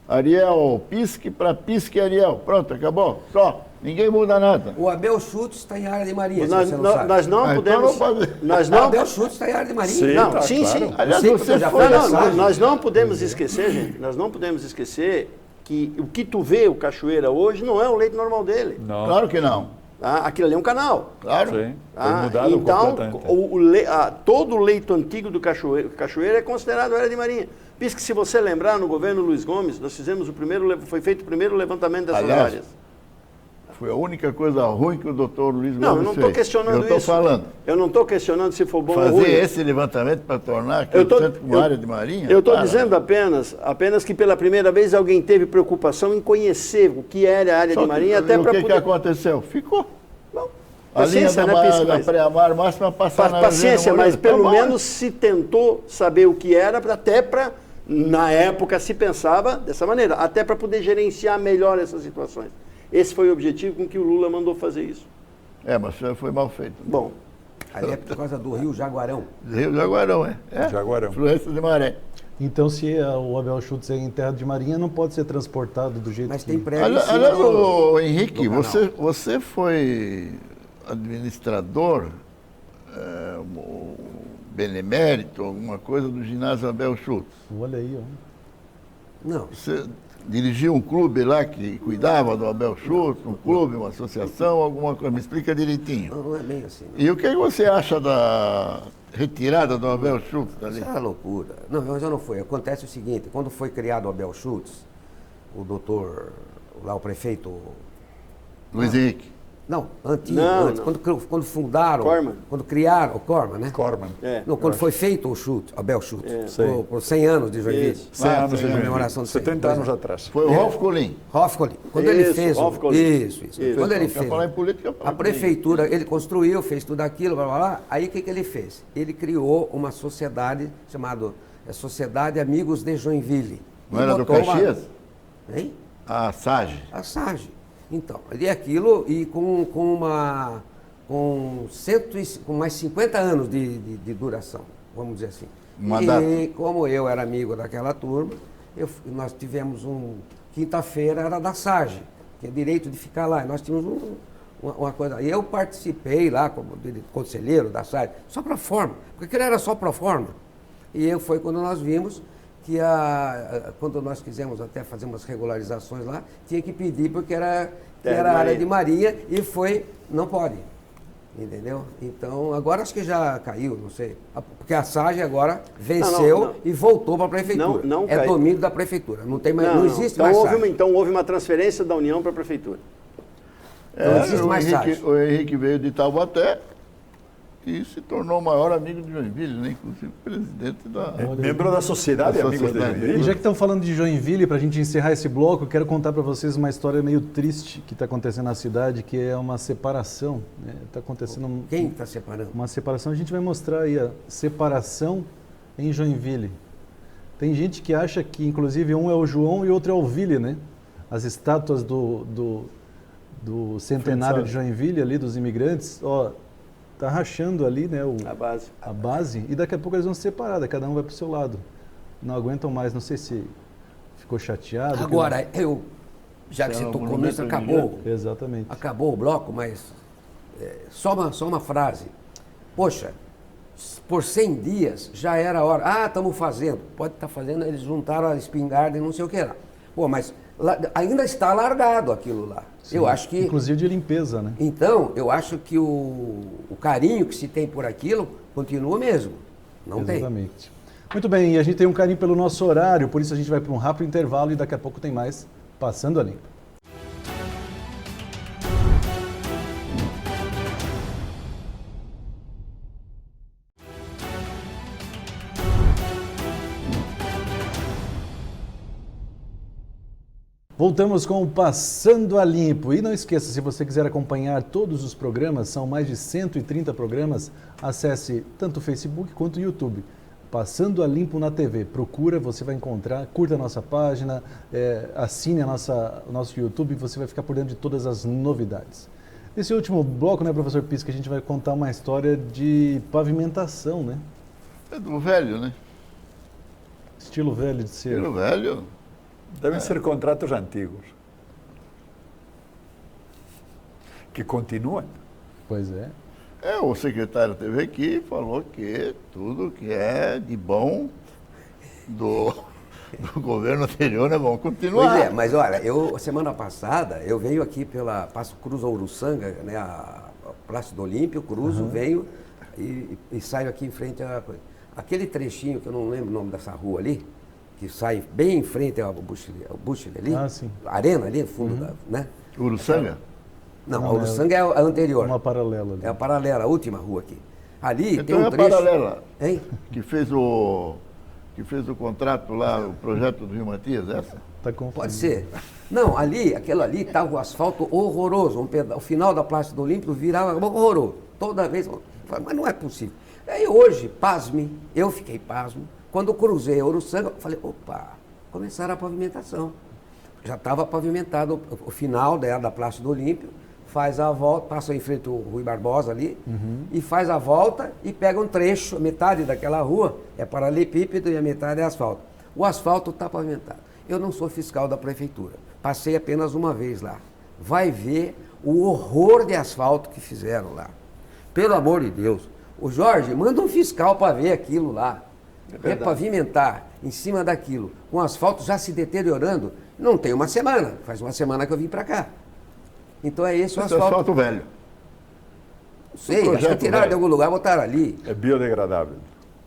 Ariel Pisque para Pisque Ariel. Pronto, acabou. Só. Ninguém muda nada. O Abel Schutz está em área de marinha, Nós se você não sabe. nós não Ah, então podemos... não pode- Nós O não... Abel Schutz está em área de marinha. Sim, Não, tá, sim, claro. sim. Aliás, sei você porque já foi foi assim. Nós não podemos esquecer, gente, nós não podemos esquecer que o que tu vê, o Cachoeira, hoje, não é o leito normal dele. Não. Claro que não. Tá? Aquilo ali é um canal. Claro. Sim. Foi Tá? mudado Então, completamente. todo o leito antigo do Cachoeira é considerado área de marinha. Por isso que, se você lembrar, no governo Luiz Gomes, nós fizemos foi feito o primeiro levantamento dessas Aliás, áreas. Foi a única coisa ruim que o doutor Luiz Não, eu Gomes não fez. estou questionando Eu estou isso. falando. Eu não estou questionando se for bom ou Fazer ruim. esse levantamento para tornar aquele centro uma área de marinha? Eu estou Para. dizendo apenas que pela primeira vez alguém teve preocupação em conhecer o que era a área Só de que- marinha, até o para que poder... aconteceu? Ficou. Bom, A linha paciência, da, né, Pisco? da Mas- pré-amar máxima passar na Paciência, Eugênio mas Moreira. pelo Tá bom. menos se tentou saber o que era, até para Na época se pensava dessa maneira, até para poder gerenciar melhor essas situações. Esse foi o objetivo com que o Lula mandou fazer isso. Mas foi mal feito. Bom, Ali é por causa do Rio Jaguarão. Rio Jaguarão, Jaguarão. Influência de maré. Então, se o Abel Schutz é em terra de marinha, não pode ser transportado do jeito Mas que... tem prédio em Aliás, cima do Henrique, canal. você foi administrador, benemérito, alguma coisa do ginásio Abel Schutz. Olha aí, ó. Não, Você dirigiu um clube lá que cuidava do Abel Schutz, um clube, uma associação, alguma coisa? Me explica direitinho. não é bem assim. E o que você acha da retirada do Abel Schutz dali? Isso é uma loucura. Não, mas eu não fui. Acontece o seguinte, quando foi criado o Abel Schutz, o doutor, lá o prefeito... Luiz Henrique. Não, antes. Não. Quando fundaram, Corman. quando criaram, o Corman, né? Corman. Não, quando foi feito o Schutz, Abel Schutz, Sei. por 100 anos de Joinville. Isso. 100 anos de comemoração de 100. 70 anos atrás. Foi o Rolf Colin. Rolf Colin. Quando ele Isso, fez... Rolf Colin. Isso. Quando ele Quer fez... falar em política? A prefeitura, ele construiu, fez tudo aquilo, blá, blá, blá. Aí o que ele fez? Ele criou uma sociedade chamada Sociedade Amigos de Joinville. Não E era do botou Caxias? Hein? A SAGE. A SAGE. Então, ali aquilo e com mais 50 anos de duração, vamos dizer assim. Mandato. E como eu era amigo daquela turma, nós tivemos quinta-feira era da SAGE, que é direito de ficar lá. E nós tínhamos uma coisa. E eu participei lá como conselheiro da SAGE, só para forma, porque aquilo era só para forma. E foi quando nós vimos que quando nós quisemos até fazer umas regularizações lá, tinha que pedir porque era área de marinha e não pode, entendeu? Então, agora acho que já caiu, não sei, porque a SAGE agora venceu Não. e voltou para a prefeitura. Não é caiu. domínio da prefeitura, não existe então mais houve SAGE. Então houve uma transferência da União para a prefeitura. Não existe mais SAGE. O Henrique veio de Taubaté e se tornou o maior amigo de Joinville, né? Inclusive presidente da... Membro da Sociedade Da Amigos Sociedade. de E Joinville. já que estão falando de Joinville, para a gente encerrar esse bloco, eu quero contar para vocês uma história meio triste que está acontecendo na cidade, que é uma separação. Está acontecendo Quem está separando? uma separação. A gente vai mostrar aí a separação em Joinville. Tem gente que acha que, inclusive, um é o João e outro é o Ville, né? As estátuas do centenário de Joinville, ali, dos imigrantes, ó, tá rachando ali, né? A base, e daqui a pouco eles vão se separar, cada um vai para o seu lado. Não aguentam mais, não sei se ficou chateado. Agora, já que você tocou nisso, acabou. Exatamente. Acabou o bloco, mas só uma frase. Poxa, por 100 dias já era a hora. Estamos fazendo. Pode estar fazendo, eles juntaram a espingarda e não sei o que lá. Pô, mas ainda está largado aquilo lá. Sim, eu acho que... inclusive de limpeza, né? Então, eu acho que o carinho que se tem por aquilo continua mesmo. Não tem. Exatamente. Muito bem, e a gente tem um carinho pelo nosso horário, por isso a gente vai para um rápido intervalo e daqui a pouco tem mais Passando a Limpo. Voltamos com o Passando a Limpo. E não esqueça, se você quiser acompanhar todos os programas, são mais de 130 programas, acesse tanto o Facebook quanto o YouTube. Passando a Limpo na TV. Procura, você vai encontrar, curta a nossa página, assine o nosso YouTube e você vai ficar por dentro de todas as novidades. Nesse último bloco, né, professor Pisca, a gente vai contar uma história de pavimentação, né? É do velho, né? Estilo velho de ser. Estilo velho. Devem ser contratos antigos. Que continuam. Pois é. O secretário teve aqui e falou que tudo que é de bom do governo anterior é bom continuar. Pois é, mas olha, semana passada, eu venho aqui cruzo a Uruçanga, né, a Plácido Olímpio, cruzo, venho e saio aqui em frente a... Aquele trechinho, que eu não lembro o nome dessa rua ali, que sai bem em frente ao Bushel ali, sim. a arena ali, no fundo né? Uruçanga? Não, a Uruçanga é a anterior. Uma paralela ali. É a paralela, a última rua aqui. Ali Então tem um é a trecho... paralela Hein? que fez o contrato lá, o projeto do Rio Matias, essa? Tá confuso. Pode ser. Não, aquele ali estava o asfalto horroroso. O final da Plácido Olímpio virava horroroso. Toda vez, mas não é possível. Aí hoje, pasme, eu fiquei pasmo, Quando eu cruzei a Uruçanga, eu falei, opa, começaram a pavimentação. Já estava pavimentado o final da Praça do Olímpio, faz a volta, passa em frente ao Rui Barbosa ali, e faz a volta e pega um trecho, metade daquela rua é paralelepípedo e a metade é asfalto. O asfalto está pavimentado. Eu não sou fiscal da prefeitura, passei apenas uma vez lá. Vai ver o horror de asfalto que fizeram lá. Pelo amor de Deus. O Jorge, manda um fiscal para ver aquilo lá. Repavimentar em cima daquilo, com o asfalto já se deteriorando, não tem uma semana. Faz uma semana que eu vim para cá. Então é esse o asfalto. Asfalto velho. Não sei, acho que tiraram de algum lugar e botaram ali. É biodegradável.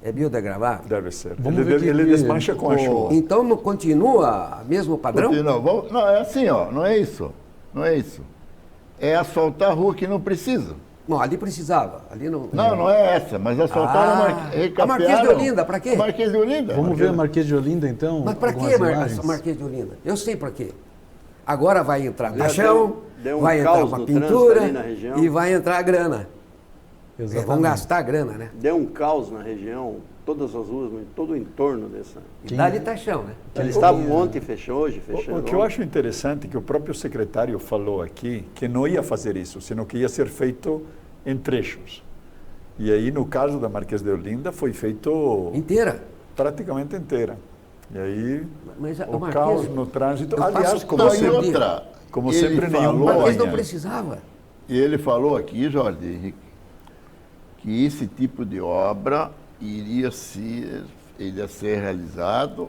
É biodegradável? Deve ser. Vamos ver Ele desmancha com a chuva. Então não continua o mesmo padrão? Não, é assim, ó, não é isso. Não é isso. É asfaltar a rua que não precisa. Não, ali precisava. Ali não. Não é essa, mas asfaltaram a Marquês de Olinda, para quê? A Marquês de Olinda. Vamos ver a Marquês de Olinda, então? Mas para algumas quê, imagens? Marquês de Olinda? Eu sei para quê. Agora vai entrar caixão, deu um vai entrar caos uma no pintura trânsito ali na região. e vai entrar grana. Exatamente. Vão gastar grana, né? Deu um caos na região, todas as ruas, todo o entorno dessa. E dá-lhe taxão, né? Eles estavam ontem, fechou hoje, fechou. O que eu acho interessante é que o próprio secretário falou aqui que não ia fazer isso, senão que ia ser feito em trechos. E aí, no caso da Marquês de Olinda, foi feito Inteira. praticamente inteira. E aí, Mas o Marquês, caos no trânsito. eu Aliás, passo como Não, e sempre, outra, como ele sempre nenhum falou- Marquês não apanha. precisava. E ele falou aqui, Jorge Henrique, que esse tipo de obra iria ser realizado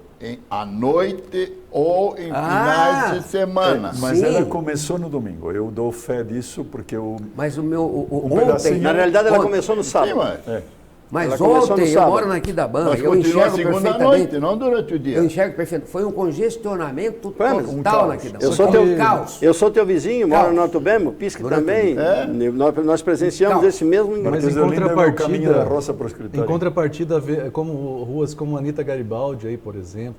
à noite ou em finais de semana. Mas Sim. ela começou no domingo. Eu dou fé disso porque Mas o meu. pedacinho- Ontem. Na realidade, ela ontem- começou no Sim, sábado. mas Mas ela começou no ontem, eu sábado. moro na Aquidabã, mas eu continua enxergo segunda à perfeitamente. noite, não durante o dia. Eu enxergo perfeitamente. Foi um congestionamento Emerson, total um caos. na Aquidabã. Eu sou, Foi teu, um caos. eu sou teu vizinho, moro Caos. no Alto Bemo, Pisque Durante também. Nós presenciamos Caos. esse mesmo. Mas Marquês em de Olinda é o caminho contrapartida, da roça para o escritório. em contrapartida, como ruas como Anita Garibaldi, aí, por exemplo,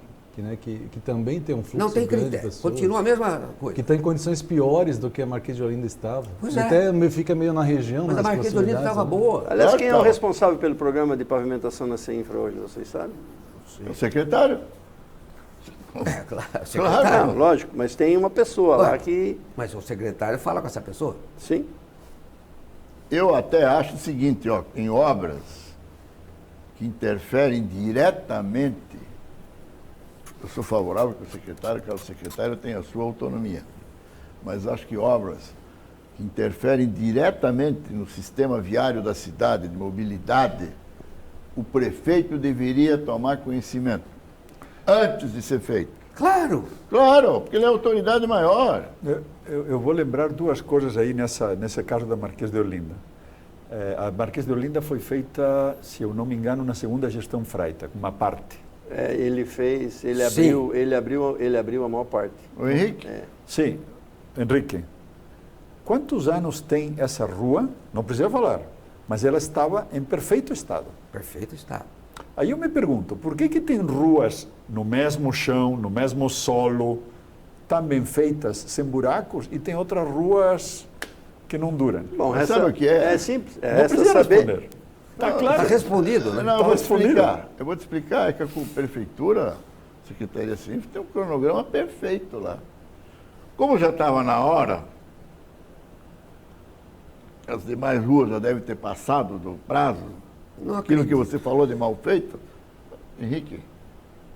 que também tem um fluxo Não tem grande de critério. pessoas, Continua a mesma coisa. que está em condições piores do que a Marquês de Olinda estava. Pois E é. até fica meio na região. Mas a nas Marquês de Olinda estava proximidades, né? boa. Aliás, Claro quem é que o tá. responsável pelo programa de pavimentação na CEINFRA hoje, vocês sabem? O secretário. É, claro, o Claro, secretário. não, lógico, mas tem uma pessoa lá Ué. que. Mas o secretário fala com essa pessoa. Sim. Eu até acho o seguinte, ó, em obras que interferem diretamente, eu sou favorável que cada secretário tenha a sua autonomia, mas acho que obras que interferem diretamente no sistema viário da cidade, de mobilidade, o prefeito deveria tomar conhecimento antes de ser feito. Claro. Claro, porque ele é a autoridade maior. Eu vou lembrar duas coisas aí nesse caso da Marquês de Olinda. A Marquês de Olinda foi feita, se eu não me engano, na segunda gestão Freita, uma parte. Ele fez, ele Sim. abriu a maior parte. O Henrique? Sim, Henrique. Quantos anos tem essa rua? Não precisa falar, mas ela estava em perfeito estado. Perfeito estado. Aí eu me pergunto, por que tem ruas no mesmo chão, no mesmo solo, tão bem feitas, sem buracos, e tem outras ruas que não duram? Bom, Mas sabe o que é? É simples. Não Resta precisa saber. responder. Está Está claro. respondido, né? Não, eu Tá vou te respondido. explicar. Eu vou te explicar, é que a prefeitura, a Secretaria Civil, tem um cronograma perfeito lá. Como já estava na hora, as demais ruas já devem ter passado do prazo, Não aquilo que acredito. você falou de mal feito, Henrique,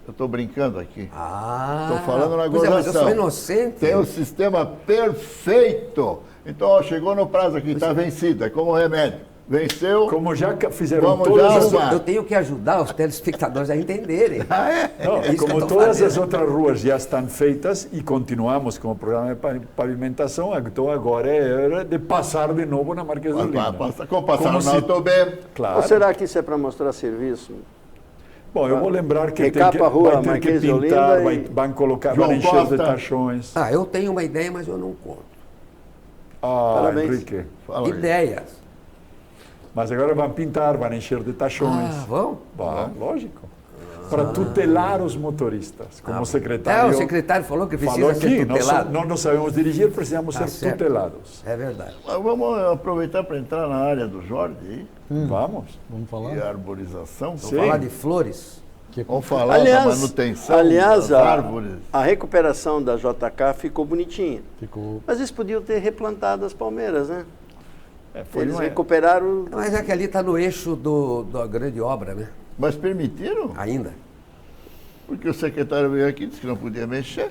eu estou brincando aqui. Estou falando na Pois é, mas eu gozação. sou inocente. Tem um sistema perfeito. Então, ó, chegou no prazo aqui, está vencido, é como remédio. Venceu. Como já fizeram Vamos todas já as... arrumar. Eu tenho que ajudar os telespectadores a entenderem. Ah, é? Não, É isso que eu como tô todas fazendo. as outras ruas já estão feitas e continuamos com o programa de pavimentação, então agora é hora de passar de novo na Marquês de Olinda. Como passaram Como na se- Autobem. Claro. Ou será que isso é para mostrar serviço? Bom, eu vou lembrar que, Recapa a rua vai ter que Marquês de pintar, Olinda e- vão colocar, João vão encher de Costa. tachões. Ah, eu tenho uma ideia, mas eu não conto. Parabéns. Henrique. Fala aí. Ideias. Mas agora vão pintar, vão encher de tachões. Ah, vão? Vão, lógico. Para tutelar os motoristas, como o secretário. É, o secretário falou que precisa falou ser aqui, tutelado. nós não sabemos dirigir, precisamos Tá ser certo. tutelados. É verdade. Mas vamos aproveitar para entrar na área do Jorge aí, Vamos. Vamos falar? e a arborização. Sim. Falar de flores. Vamos falar da manutenção das árvores. A recuperação da JK ficou bonitinha. Ficou... Mas eles podiam ter replantado as palmeiras, né? Eles uma... recuperaram... Mas é que ali está no eixo da grande obra, né? Mas permitiram? Ainda. Porque o secretário veio aqui e disse que não podia mexer.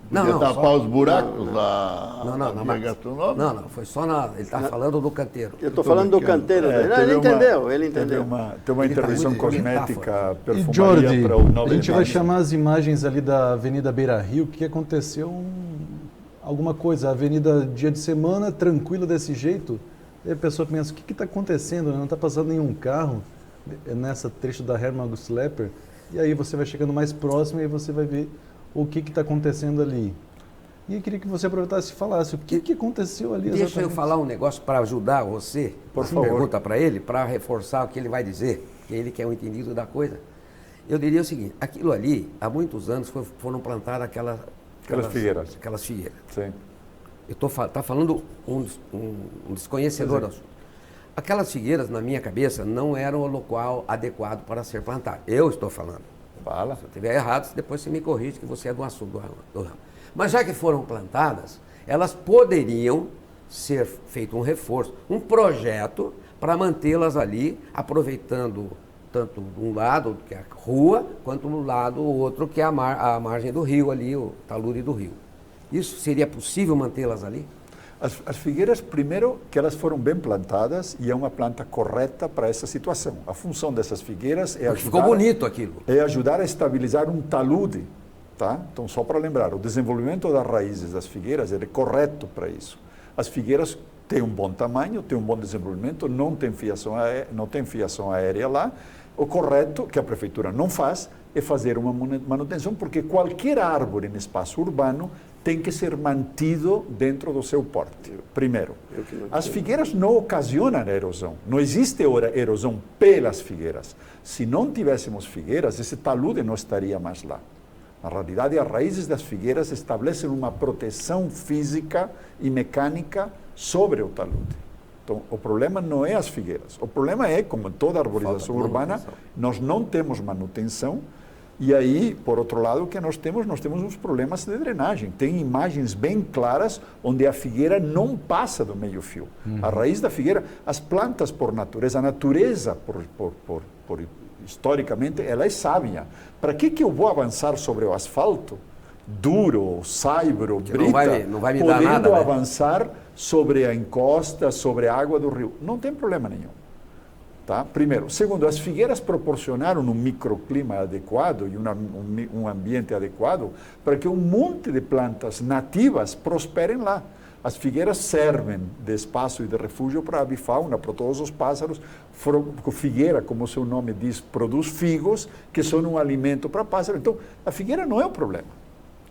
Não, Podia tapar só... os buracos lá na Via Gastronômica. Não, foi só ele está falando do canteiro. Eu estou falando do canteiro. Ele entendeu. Tem uma intervenção cosmética, E Jordi, para o novo a gente vai chamar as imagens ali da Avenida Beira Rio, que aconteceu alguma coisa, a avenida dia de semana, tranquila desse jeito, e a pessoa pensa, o que está acontecendo? Não está passando nenhum carro nessa trecho da Hermann August Lepper, e aí você vai chegando mais próximo e aí você vai ver o que está acontecendo ali. E eu queria que você aproveitasse e falasse o que aconteceu ali exatamente. Deixa eu falar um negócio para ajudar você, por favor. Pergunta para ele, para reforçar o que ele vai dizer, que ele que é o entendido da coisa. Eu diria o seguinte, aquilo ali, há muitos anos foram plantadas aquelas figueiras. Aquelas figueiras. Sim. Está falando um desconhecedor. Aquelas figueiras, na minha cabeça, não eram o local adequado para ser plantado. Eu estou falando. Fala. Se eu estiver errado, depois você me corrige, que você é do assunto do ramo. Mas já que foram plantadas, elas poderiam ser feito um reforço, um projeto para mantê-las ali, aproveitando tanto um lado, que é a rua, quanto do lado outro, que é a margem do rio ali, o talude do rio. Isso seria possível mantê-las ali? As figueiras, primeiro, que elas foram bem plantadas e é uma planta correta para essa situação. A função dessas figueiras é ajudar... Ficou bonito aquilo. É ajudar a estabilizar um talude, tá? Então, só para lembrar, o desenvolvimento das raízes das figueiras é correto para isso. As figueiras têm um bom tamanho, têm um bom desenvolvimento, não tem fiação aérea lá. O correto, que a prefeitura não faz, é fazer uma manutenção, porque qualquer árvore em espaço urbano tem que ser mantido dentro do seu porte. Primeiro, as figueiras não ocasionam erosão. Não existe erosão pelas figueiras. Se não tivéssemos figueiras, esse talude não estaria mais lá. Na realidade, as raízes das figueiras estabelecem uma proteção física e mecânica sobre o talude. Então, o problema não é as figueiras. O problema é, como em toda arborização urbana, nós não temos manutenção. E aí, por outro lado, o que nós temos uns problemas de drenagem. Tem imagens bem claras onde a figueira não passa do meio-fio. A raiz da figueira, as plantas por natureza, a natureza, historicamente, ela é sábia. Para que eu vou avançar sobre o asfalto, duro, saibro, brita, não vai me dar nada, podendo avançar sobre a encosta, sobre a água do rio? Não tem problema nenhum. Tá? Primeiro. Segundo, as figueiras proporcionaram um microclima adequado e um ambiente adequado para que um monte de plantas nativas prosperem lá. As figueiras servem de espaço e de refúgio para a avifauna, para todos os pássaros. Figueira, como o seu nome diz, produz figos, que são um alimento para pássaros. Então, a figueira não é o problema.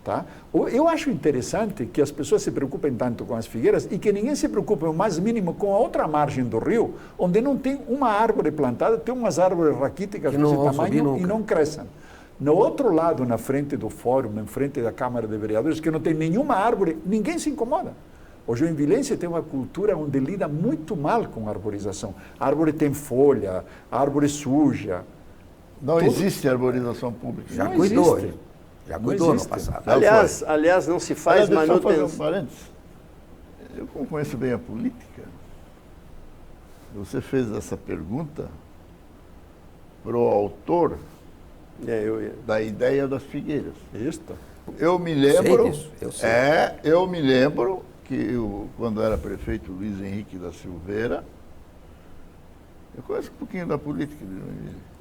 Tá? Eu acho interessante que as pessoas se preocupem tanto com as figueiras e que ninguém se preocupe o mais mínimo com a outra margem do rio, onde não tem uma árvore plantada, tem umas árvores raquíticas desse tamanho e não crescem. No outro lado, na frente do fórum, em frente da Câmara de Vereadores, que não tem nenhuma árvore, ninguém se incomoda. O joinvilense tem uma cultura onde lida muito mal com a arborização. A árvore tem folha, a árvore suja. Não existe arborização pública. Já cuidou. Já cuidou no passado. Aliás, não se faz manutenção. Só fazer um parênteses. Eu conheço bem a política. Você fez essa pergunta para o autor da ideia das figueiras. Isso. Eu me lembro. Eu sei. Eu me lembro que quando era prefeito Luiz Henrique da Silveira, eu conheço um pouquinho da política de Joinville.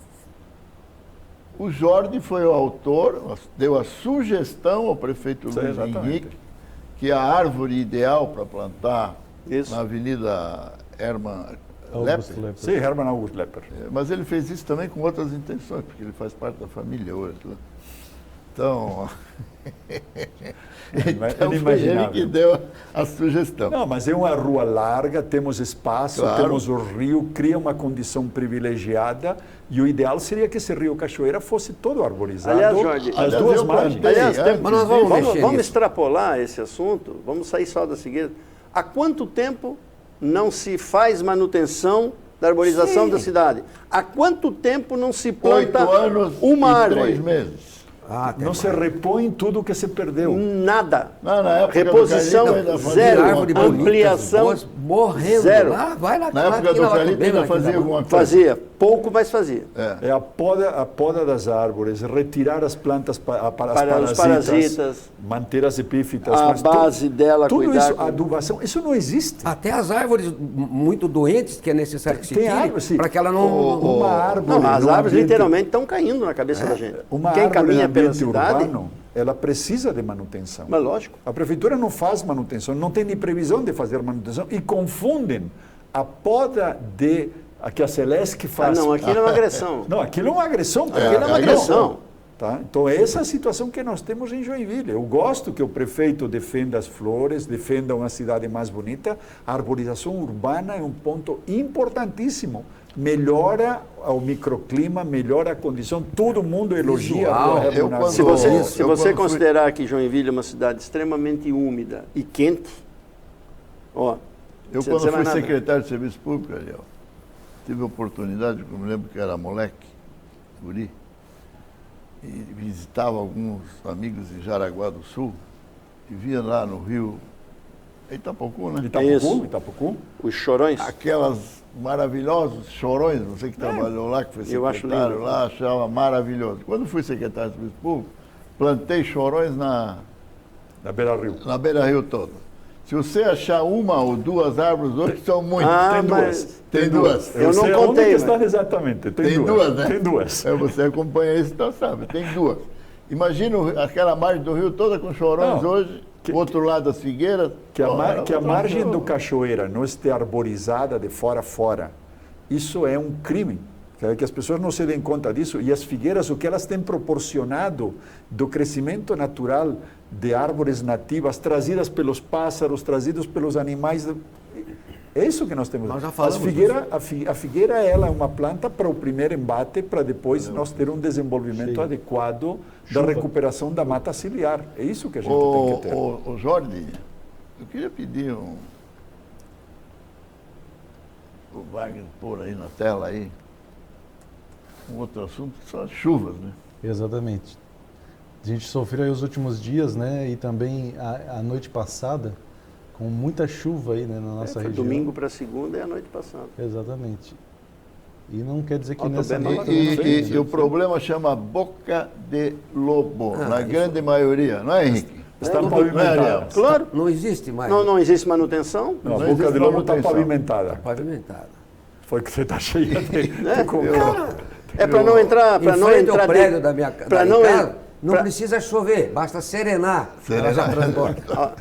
O Jordi foi o autor, deu a sugestão ao prefeito Luiz Henrique que a árvore ideal para plantar na Avenida Hermann Lepper. Sim, Hermann August Lepper. Mas ele fez isso também com outras intenções, porque ele faz parte da família hoje. Então, foi ele que deu a sugestão. Não, mas é uma rua larga, temos espaço, temos o rio, cria uma condição privilegiada e o ideal seria que esse rio Cachoeira fosse todo arborizado. Aliás, Jorge, as duas margens. Aliás, mas nós vamos extrapolar esse assunto, vamos sair só da figueira. Há quanto tempo não se faz manutenção da arborização da cidade. Há quanto tempo não se 8 planta anos uma e árvore? 3 meses. Não se repõe tudo que se perdeu. Nada. Não, na época Reposição do Calixto ainda fazia zero. alguma Árvore coisa. bonita, Ampliação boas, morrendo zero. lá, vai lá. Na época do Calixto ainda fazia alguma coisa. Fazia, pouco, mas fazia. É a poda das árvores, retirar as plantas para Para os parasitas, manter as epífitas. a mas base dela, tudo cuidar isso, com- adubação, isso não existe. Até as árvores muito doentes que é necessário que se Tem tire, árvore, sim. para que ela não... Uma árvore. Não, as num árvores ambiente- literalmente estão caindo na cabeça da gente. Uma Quem árvore caminha no pela ambiente cidade, urbano, ela precisa de manutenção. mas lógico. A prefeitura não faz manutenção, não tem nem previsão de fazer manutenção e confundem a poda que a Celesc faz. Não, aquilo é uma agressão. Não, aquilo é uma agressão. Aquilo é uma agressão. Tá? Então, essa é a situação que nós temos em Joinville. Eu gosto que o prefeito defenda as flores, defenda uma cidade mais bonita. A arborização urbana é um ponto importantíssimo. Melhora o microclima, melhora a condição. Todo mundo elogia Visual. a Eu, arborização. Se você, se Eu, você quando fui- considerar que Joinville é uma cidade extremamente úmida e quente, ó, Eu, precisa quando dizer fui mais nada. secretário de Serviço Público, Ariel, tive a oportunidade, eu me lembro que era moleque, guri, e visitava alguns amigos em Jaraguá do Sul, e via lá no Rio Itapocu, né? Isso. Itapocu? Os chorões. Aquelas maravilhosos chorões, você que trabalhou lá, que foi Eu acho secretário lindo. lá, achava maravilhoso. Quando fui secretário de Serviço Público, plantei chorões Na Beira Rio. na beira-rio toda. Se você achar uma ou duas árvores hoje, são muitas. Ah, Tem duas. mas- Tem duas. Eu não sei contei, onde que mas- estão exatamente. Tem duas, né? Tem duas. Você acompanha isso, então sabe. Tem duas. Imagina aquela margem do rio toda com chorões Não, hoje, o outro lado das figueiras. Que a, Pô, mar- era que a outra margem coisa. do Cachoeira não esteja arborizada de fora a fora, isso é um crime. Que as pessoas não se deem conta disso. E as figueiras, o que elas têm proporcionado do crescimento natural de árvores nativas, trazidas pelos pássaros, trazidos pelos animais. É isso que nós temos. Nós já falamos A figueira ela é uma planta para o primeiro embate, para depois nós ter um desenvolvimento adequado da recuperação da mata ciliar. É isso que a gente tem que ter. Ô, Jordi, eu queria pedir o Wagner pôr aí na tela aí um outro assunto, que são as chuvas, né? Exatamente. A gente sofreu aí os últimos dias, né? E também a noite passada, com muita chuva aí, né, na nossa Foi região. domingo para segunda e a noite passada. Exatamente. E não quer dizer que Ó, tô nessa bem noite... mal. E o problema chama boca de lobo, na grande maioria, não é, Henrique? Está Não é, pavimentada. Ariel? Claro. Não existe mais. Não existe manutenção. Não, a Não boca existe de lobo está manutenção. pavimentada. Pavimentada. Foi que você está cheia de Né? concreto. É para não entrar, para Em não frente ao entrar prédio da minha pra da não minha casa, en- não pra- precisa chover, basta serenar. Ela já transporta.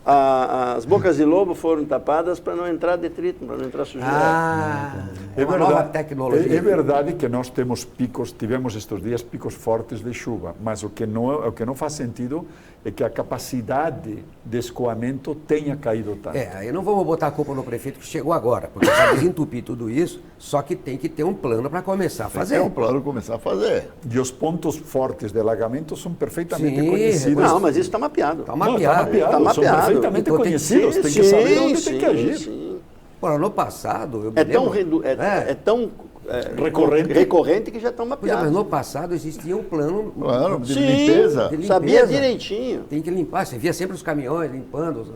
As bocas de lobo foram tapadas para não entrar detrito, para não entrar sujeira. É uma nova tecnologia. É verdade que nós temos picos, tivemos estes dias picos fortes de chuva, mas o que não faz sentido é que a capacidade de escoamento tenha caído tanto. Aí não vamos botar a culpa no prefeito que chegou agora, porque para desentupir tudo isso, só que tem que ter um plano para começar a fazer. É um plano começar a fazer. E os pontos fortes de alagamento são perfeitamente Sim, conhecidos. Não, mas isso está mapeado. Está Não, tá mapeado. mapeado, Tá são mapeado. perfeitamente Então tem que conhecidos, ser- tem que saber onde tem que agir. Sim. Bom, ano passado, eu me É tão, lembro- é tão Recorrente. que já estão Pois é, mas mapeados. no passado existia um plano Plano de Sim. limpeza. de limpeza. Sabia direitinho. Tem que limpar, você via sempre os caminhões limpando.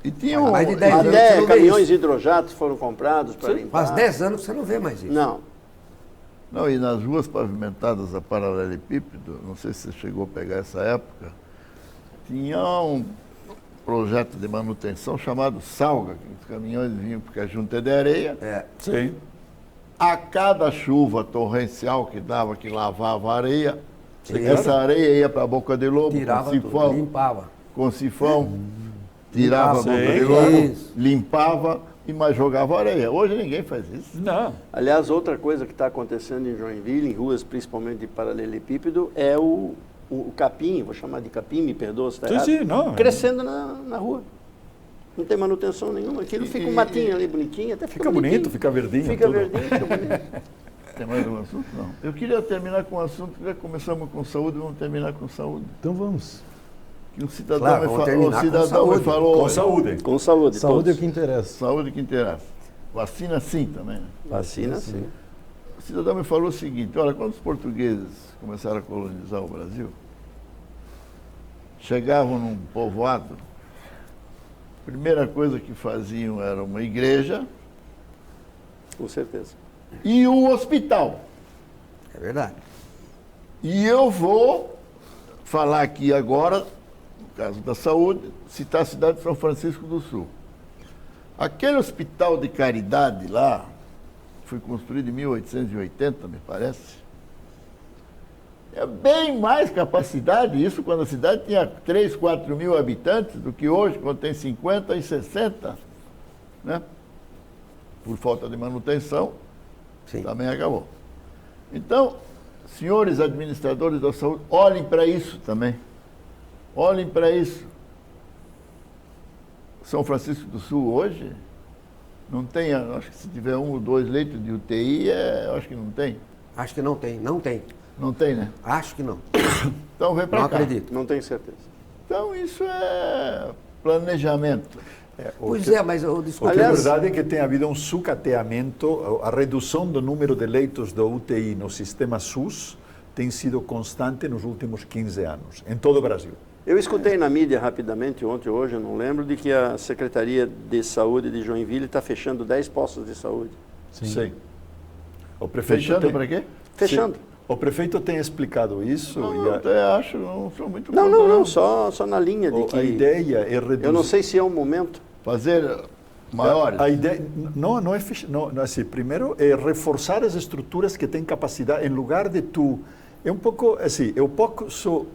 E tinha um, Mais de 10 anos você Até não vê caminhões isso. hidrojatos foram comprados para limpar. Faz 10 anos que você não vê mais isso. Não. Não, e nas ruas pavimentadas a paralelepípedo, não sei se você chegou a pegar essa época, tinha um projeto de manutenção chamado Salga, que os caminhões vinham porque a junta é de areia. Sim. A cada chuva torrencial que dava, que lavava a areia, Sim. essa areia ia para a boca de lobo, Tirava com tudo, sifão, limpava. tirava a boca Sim. de lobo, Isso. limpava e mais jogava areia. Hoje ninguém faz isso. Não. Aliás, outra coisa que está acontecendo em Joinville, em ruas principalmente de paralelepípedo, é o capim, vou chamar de capim, me perdoa se está Sim, errado, sim, não. crescendo na rua. Não tem manutenção nenhuma. Aquilo fica um matinho ali bonitinho, até Fica bonito, bonitinho. fica verdinho. Fica tudo. verdinho, fica bonito. Tem mais um assunto? Não. Eu queria terminar com um assunto, já começamos com saúde, vamos terminar com saúde. Então vamos. Que um cidadão, Claro, vamos terminar com me saúde. falou Com hoje. saúde. Com saúde. Saúde é o todos. que interessa. Saúde que interessa. Vacina sim também, né? Vacina, sim. O cidadão me falou o seguinte, olha, quando os portugueses começaram a colonizar o Brasil, chegavam num povoado, a primeira coisa que faziam era uma igreja Com certeza. e um hospital. É verdade. E eu vou falar aqui agora, no caso da saúde, citar a cidade de São Francisco do Sul. Aquele hospital de caridade lá, foi construído em 1880, me parece, é bem mais capacidade, isso quando a cidade tinha 3, 4 mil habitantes, do que hoje, quando tem 50 e 60, né? Por falta de manutenção, Sim. também acabou. Então, senhores administradores da saúde, olhem para isso também. Olhem para isso. São Francisco do Sul hoje não tem, acho que se tiver 1 ou 2 leitos de UTI, eu acho que não tem. Acho que não tem, não tem. Não tem, né? Acho que não. Então vem para Não cá. acredito. Não tenho certeza. Então isso é planejamento. Pois é, mas eu O desculpe. que é Aliás- verdade é que tem havido um sucateamento, a redução do número de leitos da UTI no sistema SUS tem sido constante nos últimos 15 anos, em todo o Brasil. Eu escutei na mídia rapidamente, ontem ou hoje, eu não lembro, de que a Secretaria de Saúde de Joinville está fechando 10 postos de saúde. Sim. O prefeito Fechando tem, para quê? Fechando. Sim. O prefeito tem explicado isso. Não, e eu até acho, não sou muito Não, contra, não, não, só na linha de que... a ideia é reduzir. Eu não sei se é um momento. Fazer maiores. A ideia não é assim, primeiro é reforçar as estruturas que têm capacidade em lugar de tu é um pouco assim,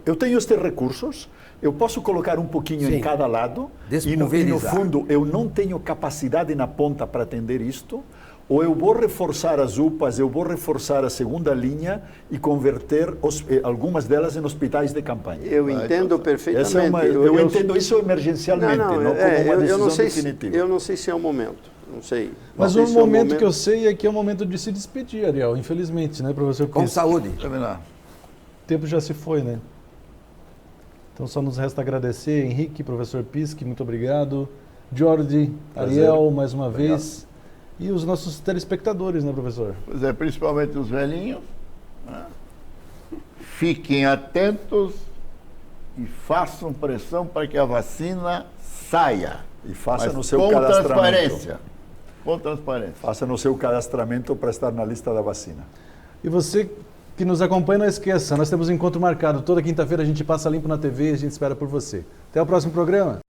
eu tenho estes recursos, eu posso colocar um pouquinho Sim. em cada lado e no Despulverizar. fundo eu não tenho capacidade na ponta para atender isto, ou eu vou reforçar as UPAs, eu vou reforçar a segunda linha e converter algumas delas em hospitais de campanha. Eu entendo perfeitamente. Essa é uma, eu entendo isso emergencialmente, não, como uma decisão eu não sei definitiva. eu não sei se é o momento. Não sei. Mas Não o sei se é momento que eu sei é que é o momento de se despedir, Ariel, infelizmente, né, professor Com Pisco? saúde. Terminar. O tempo já se foi, né? Então só nos resta agradecer, Henrique, professor Pisque, muito obrigado. Jordi, Ariel, mais uma vez. E os nossos telespectadores, né, professor? Pois é, principalmente os velhinhos. Né? Fiquem atentos e façam pressão para que a vacina saia. E faça Mas no seu com cadastramento. transparência. Com transparência. Faça no seu cadastramento para estar na lista da vacina. E você que nos acompanha, não esqueça, nós temos um encontro marcado. Toda quinta-feira a gente passa limpo na TV e a gente espera por você. Até o próximo programa.